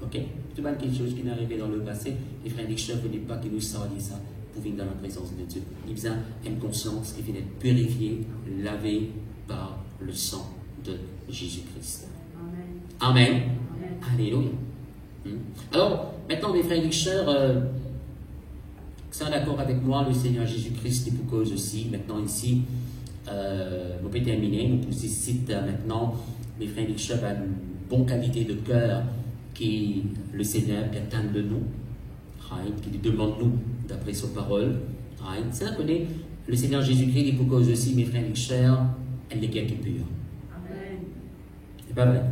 Speaker 1: Ok? C'est pas quelque chose qui est arrivé dans le passé. Les frères et sœurs ne voulaient pas que nous sachions ça pour venir dans la présence de Dieu. Il y a une conscience qui fait être purifiée, lavée par le sang de Jésus-Christ. Amen. Amen. Alléluia. Alors, maintenant, mes frères et sœurs, sont d'accord avec moi, le Seigneur Jésus-Christ qui vous cause aussi. Maintenant ici, vous pouvez terminer, nous pouvons citer maintenant mes frères et sœurs à une bonne qualité de cœur qui le Seigneur qui attend de nous, right, qui nous demande nous d'après sa parole. Right. Ça connaît le Seigneur Jésus-Christ qui vous cause aussi mes frères et sœurs, elle est qui est pure. C'est pas vrai.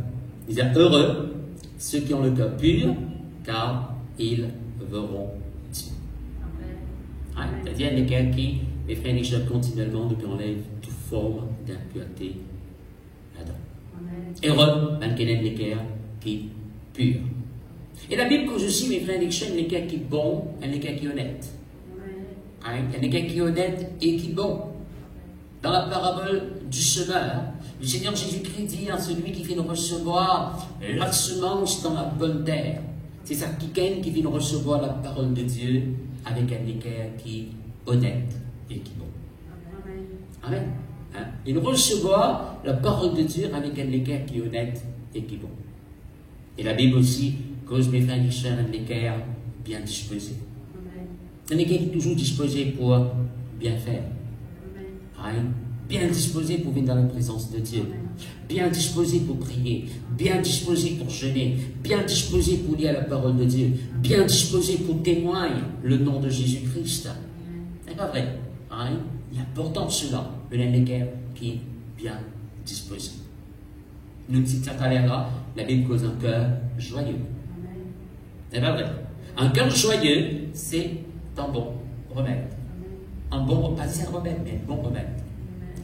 Speaker 1: Il dit heureux ceux qui ont le cœur pur, car ils verront Dieu. C'est-à-dire, les gens qui, mes frères et sœurs, continuellement, nous enlèvent toute forme d'impureté là-dedans. Heureux, les cœurs qui purs. Et la Bible cause aussi, mes frères et sœurs, les cœurs qui bons, et les cœurs qui honnêtes. Les cœurs qui honnêtes et qui bons. Dans la parabole du semeur, le Seigneur Jésus-Christ dit à celui qui vient recevoir la semence dans la bonne terre. C'est ça, quelqu'un qui vient recevoir la parole de Dieu avec un cœur qui est honnête et qui est bon. Amen. Il recevoir la parole de Dieu avec un cœur qui est honnête et qui est bon. Et la Bible aussi cause mes frères et sœurs un cœur bien disposé. Un cœur qui est toujours disposé pour bien faire. Bien disposé pour venir dans la présence de Dieu, bien disposé pour prier, bien disposé pour jeûner, bien disposé pour lire la parole de Dieu, bien disposé pour témoigner le nom de Jésus-Christ. C'est pas vrai. Il est important cela, le cœur qui est bien disposé. Nous disons tout à l'heure, la Bible cause un cœur joyeux. C'est pas vrai. Un cœur joyeux, c'est un bon remède. Un bon, pas si un remède, mais un bon remède.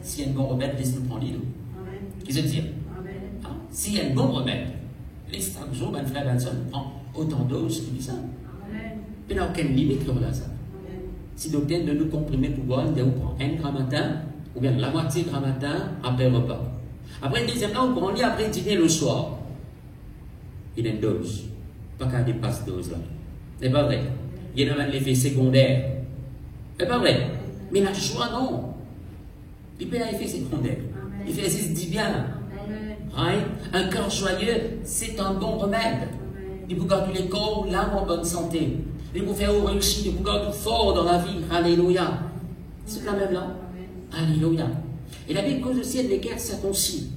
Speaker 1: S'il y a un bon remède, laisse-nous prendre l'îlot. Qu'est-ce que je veux dire? S'il y a un bon remède, laisse chaque jour, ben frère Benson prend autant doses qu'il ça. Mais dans quelle limite là ça? Si l'obtient de nous comprimer pour boire, on prend 1 gramme matin, ou bien la moitié gramme matin après le repas. Après le deuxième là, on prend lit après le dîner le soir. Il y a une dose. Pas qu'à dépasse dose là. C'est pas vrai. Il y a un effet secondaire. C'est pas vrai. Mais la joie, non. Il peut y avoir un effet secondaire. Il fait se dit bien. Right? Un cœur joyeux, c'est un bon remède. Il vous garde les corps, l'âme en bonne santé. Il vous fait réussir, il vous garde fort dans la vie. Alléluia. C'est la même là. Alléluia. Et la Bible cause aussi de l'équerre circoncis.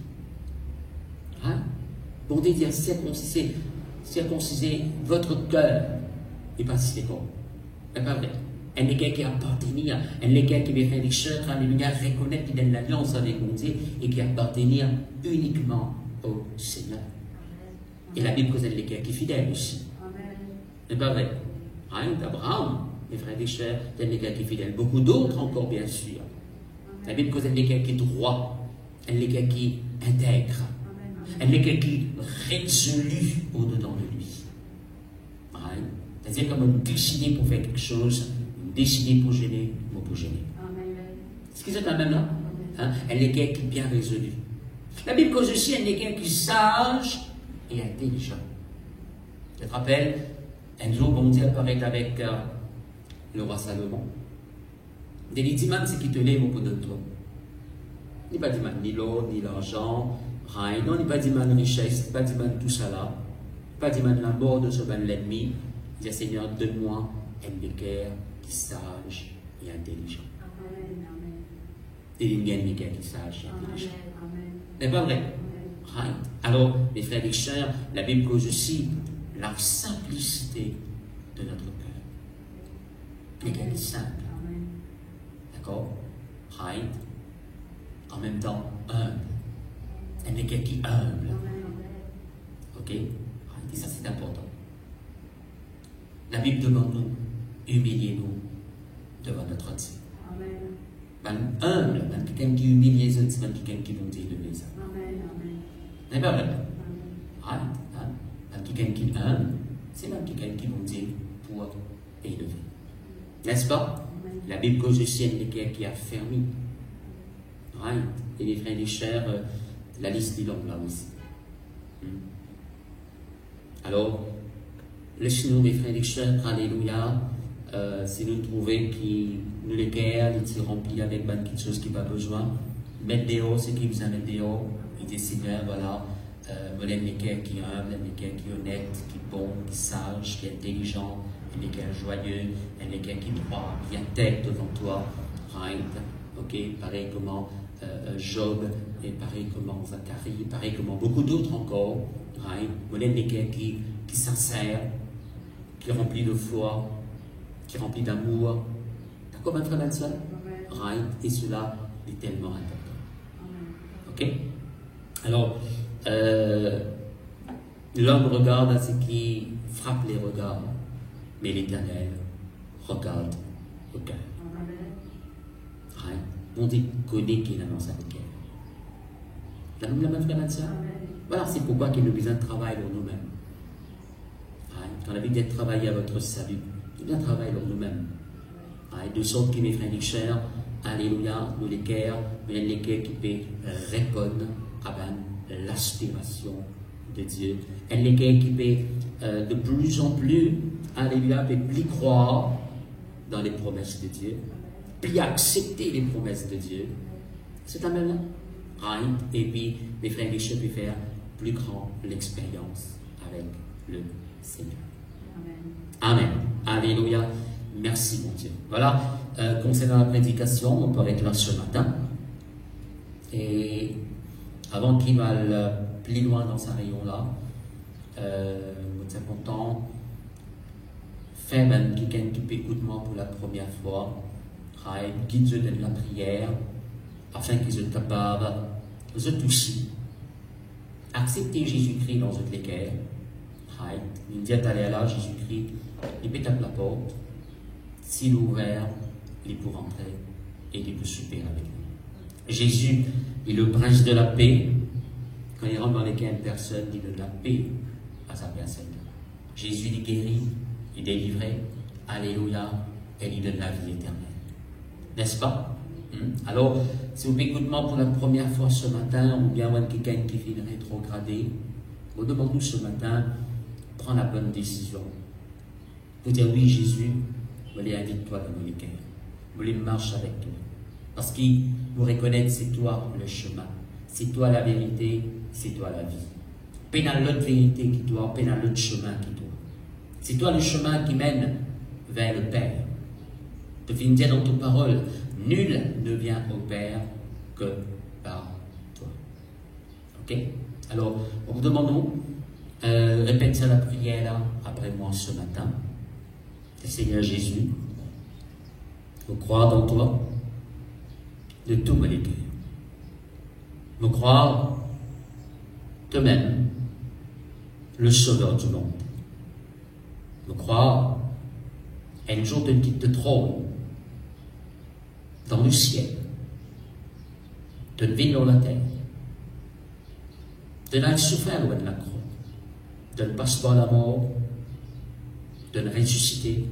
Speaker 1: Hein? Bon, dire circonciser votre cœur et pas si c'est bon. C'est pas vrai. Un égard qui appartenait, un égard qui veut faire des choses, alléluia, reconnaître qu'il a une alliance avec mon Dieu et qui appartenait uniquement au Seigneur. Et la Bible cause un égard qui est fidèle aussi. C'est pas vrai. Abraham, mes frères et sœurs, c'est un égard qui est fidèle. Beaucoup d'autres encore, bien sûr. La Bible cause un égard qui est droit, un égard qui intègre, un égard qui est résolu au-dedans de lui. C'est-à-dire comme on décide pour faire quelque chose, décider pour gêner, ou pour gêner. Est-ce que c'est quand même là? Un égard qui est bien résolu. La Bible cause aussi un égard qui est sage et intelligent. Je te rappelle, un jour, bon Dieu apparaît avec le roi Salomon. Il dit, c'est qui te lève au bout de toi. Il n'est pas dit ni l'or, ni l'argent, rien. Non, il n'est pas dit richesse, il n'est pas dit tout ça là. Il n'est pas dit la mort de ce ban l'ennemi. Il dit, Seigneur, donne-moi un cœur qui est sage et intelligent. Et il y a un cœur qui est sage et intelligent. C'est pas vrai? Right. Alors, mes frères et sœurs, la Bible cause aussi la simplicité de notre cœur. Les cœurs qui est simple. D'accord? Right. En même temps, humble. Un cœur qui est humble. Ok? Right. Et ça, c'est important. La Bible demande nous, humiliez-nous devant notre Dieu. Amen. Humble, quelqu'un qui humilie les autres, c'est quelqu'un qui vous dit de les hommes. C'est pas vrai. Quelqu'un qui est humble, c'est même quelqu'un qui vous dit pour élever. N'est-ce pas? La Bible cause aussi un équerre qui a fermé. Right. Et les frères et les sœurs, la liste est longue là aussi. Alors, laissez-nous, mes frères et sœurs, alléluia, si nous trouvons que nous les guerres, ils sont remplis avec quelque chose qui n'a pas besoin, mettre dehors ce qui vous a mis dehors, et décider, voilà, vous avez un équerre qui est humble, un équerre qui est honnête, qui est bon, qui est sage, qui est intelligent, un équerre joyeux, un équerre qui droit, bien tête devant toi, right? Ok, pareil comment Job, et pareil comment Zacharie, pareil comment beaucoup d'autres encore, right? Voilà un équerre qui sincère, qui est rempli de foi, qui est rempli d'amour. D'accord, ma frère et ma soeur? Right? Et cela est tellement important. Ok? Alors, l'homme regarde à ce qui frappe les regards, mais l'Éternel regarde le cœur. Right? On dit connaît qui annonce avec elle. La même frère et sœur? Voilà, c'est pourquoi il nous besoin de travailler pour nous-mêmes. Right? Quand la vie d'être travailler à votre salut, il bien travailler pour nous-mêmes. Right? De sorte que mes frères et sœurs, alléluia, nous les cœurs, mais les cœurs qui peuvent répondre à l'aspiration de Dieu. Et les cœurs qui peuvent de plus en plus, alléluia, plus croire dans les promesses de Dieu, puis accepter les promesses de Dieu. C'est un même right? Et puis, mes frères et sœurs peuvent faire plus grand l'expérience avec le Seigneur. Amen. Amen. Alléluia. Merci, mon Dieu. Voilà, concernant la prédication, on peut être là ce matin. Et avant qu'il aille plus loin dans sa rayon-là, nous sommes contents. Faire même quelqu'un qui peut écouter moi pour la première fois, guide-le de la prière, afin qu'ils soient capables, eux aussi, accepter Jésus-Christ dans votre cœur. Il dit d'aller là, Jésus-Christ, il peut taper la porte. S'il est ouvert, il peut rentrer et il peut souper avec nous. Jésus est le prince de la paix. Quand il rentre dans lesquels une personne, il donne la paix à sa personne. Jésus il guérit, il délivre, alléluia, et il donne la vie éternelle. N'est-ce pas? Alors, si vous écoutez moi pour la première fois ce matin, ou bien quelqu'un qui vient rétrograder, vous demandez ce matin, prends la bonne décision. Vous dites oui, Jésus, je les invite-toi dans mon cœur. Je les marche avec toi. Parce qu'il vous reconnaît, c'est toi le chemin. C'est toi la vérité, c'est toi la vie. Pas dans l'autre vérité qui doit, pas dans l'autre chemin qui doit. C'est toi le chemin qui mène vers le Père. Tu viens dire dans ton parole, nul ne vient au Père que par toi. Ok? Alors, nous demandons, répète ça la prière là, après moi ce matin. Seigneur Jésus, je crois dans toi de tout mon cœur. Je crois toi-même, le sauveur du monde. Je crois un jour de quitte trône dans le ciel, de vie dans la terre, de ne souffrir loin de la croix, de ne passer par la mort, de ne ressusciter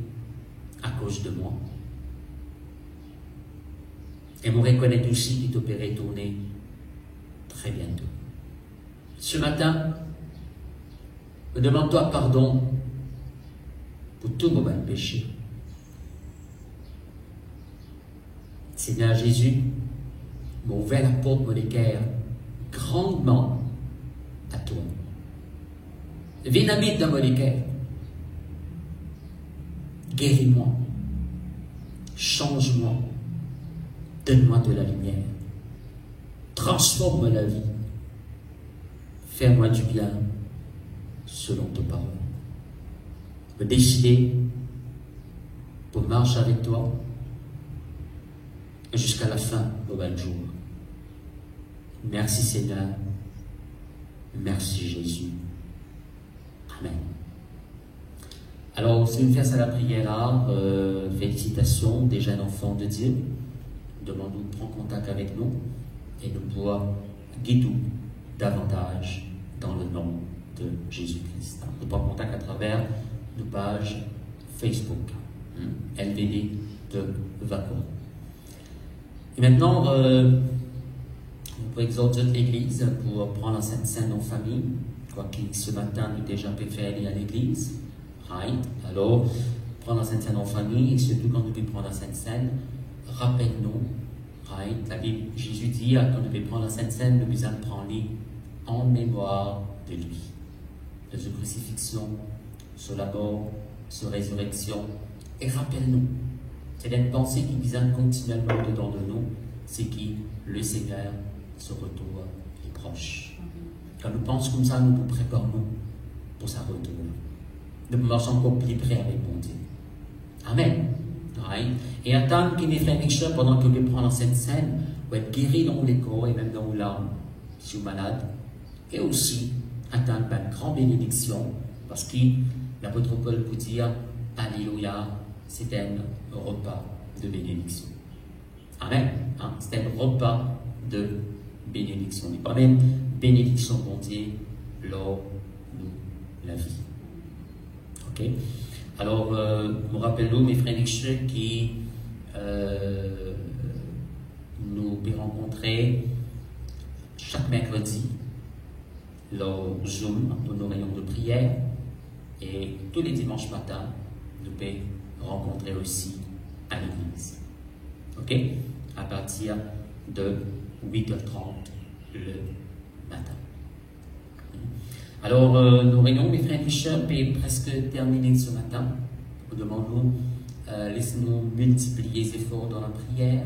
Speaker 1: à cause de moi. Et me reconnaître aussi qu'il t'opérait tourner très bientôt. Ce matin, je demande-toi pardon pour tout mon péché. Seigneur Jésus, m'a ouvert la porte de mon cœur grandement à toi. Viens habiter dans mon cœur. Guéris-moi, change-moi, donne-moi de la lumière, transforme la vie, fais-moi du bien selon tes paroles. Me décider pour marcher avec toi jusqu'à la fin de notre jour. Merci Seigneur, merci Jésus. Amen. Alors, si vous faites à la prière-là, félicitations des jeunes enfants de Dieu. Demandons de prendre contact avec nous et de pouvoir guider davantage dans le nom de Jésus-Christ. Nous prenons contact à travers nos pages Facebook, LVD de Vaco. Et maintenant, on peut exhorter l'Église pour prendre la Sainte Seine en famille, quoi qu'il ce matin nous déjà préféré à l'Église. Right. Alors, prendre la Sainte Seine en famille, et surtout quand nous devons prendre la Sainte Seine, rappelle-nous, right. La Bible, Jésus dit, quand nous devons prendre la Sainte Seine, nous devons prendre en mémoire de lui, de sa crucifixion, sur la mort sa résurrection. Et rappelle-nous, c'est une pensée qui vient continuellement dedans de nous, c'est que le Seigneur, ce retour est proche. Quand nous pensons comme ça, nous nous préparons pour sa retour. Nous marchons encore plus près avec mon Dieu. Amen. Right? Et attendre que mes frères et sœurs, pendant que nous prenons cette scène, pour être guéris dans les corps et même dans l'âme, si vous êtes malade, et aussi attendre une grande bénédiction, parce que l'apôtre Paul peut dire, Alléluia, c'est un repas de bénédiction. Amen. Hein? C'est un repas de bénédiction. Il n'est pas même bénédiction pour Dieu, lors de la vie. Ok? Alors, nous rappelons, mes frères et sœurs, qui nous pouvons rencontrer chaque mercredi lors Zoom dans nos réunions de prière et tous les dimanches matins, nous pouvons rencontrer aussi à l'église. Ok? À partir de 8h30 le matin. Alors, nos réunions, mes frères et sœurs, peuvent presque terminer ce matin. Nous demandons, laissez-nous multiplier les efforts dans la prière.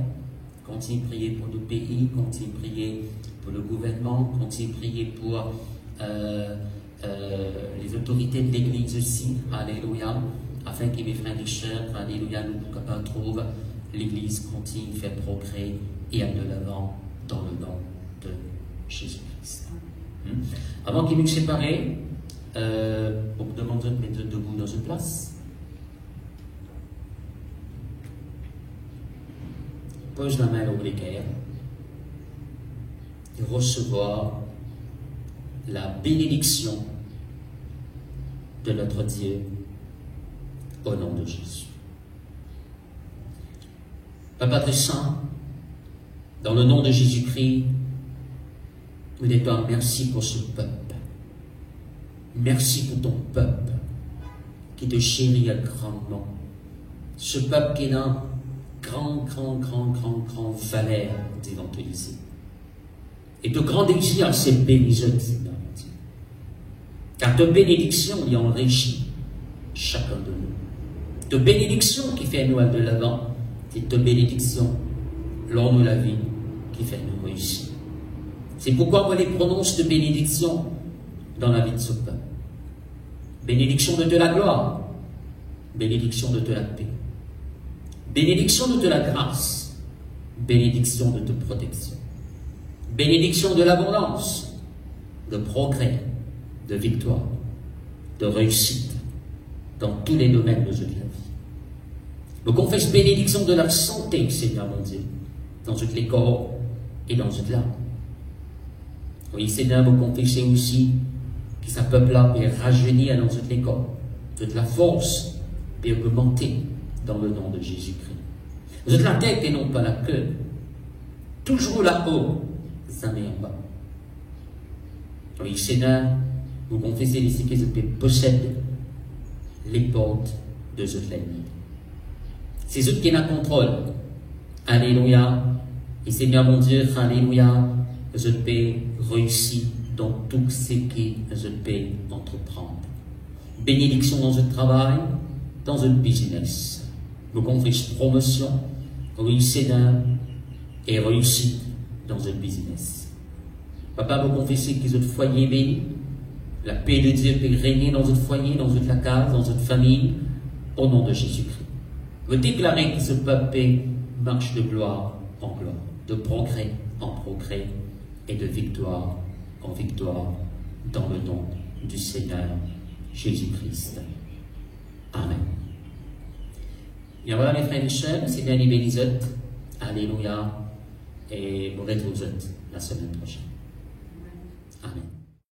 Speaker 1: Continuez de prier pour le pays, continuez de prier pour le gouvernement, continuez de prier pour les autorités de l'Église aussi. Alléluia. Afin que mes frères et sœurs, alléluia, nous soyons capables de trouver l'Église continue de faire progrès et aller de l'avant dans le nom de Jésus-Christ. Avant qu'il nous sépare, on vous demande de mettre debout dans une place. Pose la main au l'équerre et recevoir la bénédiction de notre Dieu au nom de Jésus. Papa très saint, dans le nom de Jésus-Christ, nous disons merci pour ce peuple. Merci pour ton peuple qui te chérit grandement. Ce peuple qui est dans grand valeur d'évangéliser. Et de grand désir, c'est bénédiction, Seigneur Dieu. Car de bénédiction, il enrichit chacun de nous. De bénédiction qui fait nous aller de l'avant, c'est de bénédiction lors de la vie qui fait nous réussir. C'est pourquoi on les prononce de bénédiction dans la vie de ce peuple. Bénédiction de la gloire, bénédiction de la paix, bénédiction de la grâce, bénédiction de protection, bénédiction de l'abondance, de progrès, de victoire, de réussite dans tous les domaines de la vie. Nous confesse bénédiction de la santé, Seigneur mon Dieu, dans tous les corps et dans toute l'âme. Oui, Seigneur, vous confessez aussi que ce peuple-là peut rajeunir dans tous les corps, toute la force peut augmenter dans le nom de Jésus-Christ. Vous êtes la tête et non pas la queue. Toujours là-haut, jamais en bas. Oui, Seigneur, vous confessez ici que je possède les portes de ce l'ennemi. C'est eux qui la contrôlent. Alléluia. Et Seigneur mon Dieu, alléluia, je peux réussir dans tout ce que je peux entreprendre. Bénédiction dans un travail, dans un business. Vous confessez promotion, réussite et réussite dans un business. Papa, vous confessez que votre foyer est béni. La paix de Dieu peut régner dans votre foyer, dans votre case, dans votre famille, au nom de Jésus-Christ. Vous déclarez que ce peuple marche de gloire en gloire, de progrès en progrès et de victoire en victoire dans le nom du Seigneur Jésus-Christ. Amen. Bien voilà mes frères et sœurs, c'est bien les bénissettes. Alléluia. Et vous retrouvez la semaine prochaine. Amen.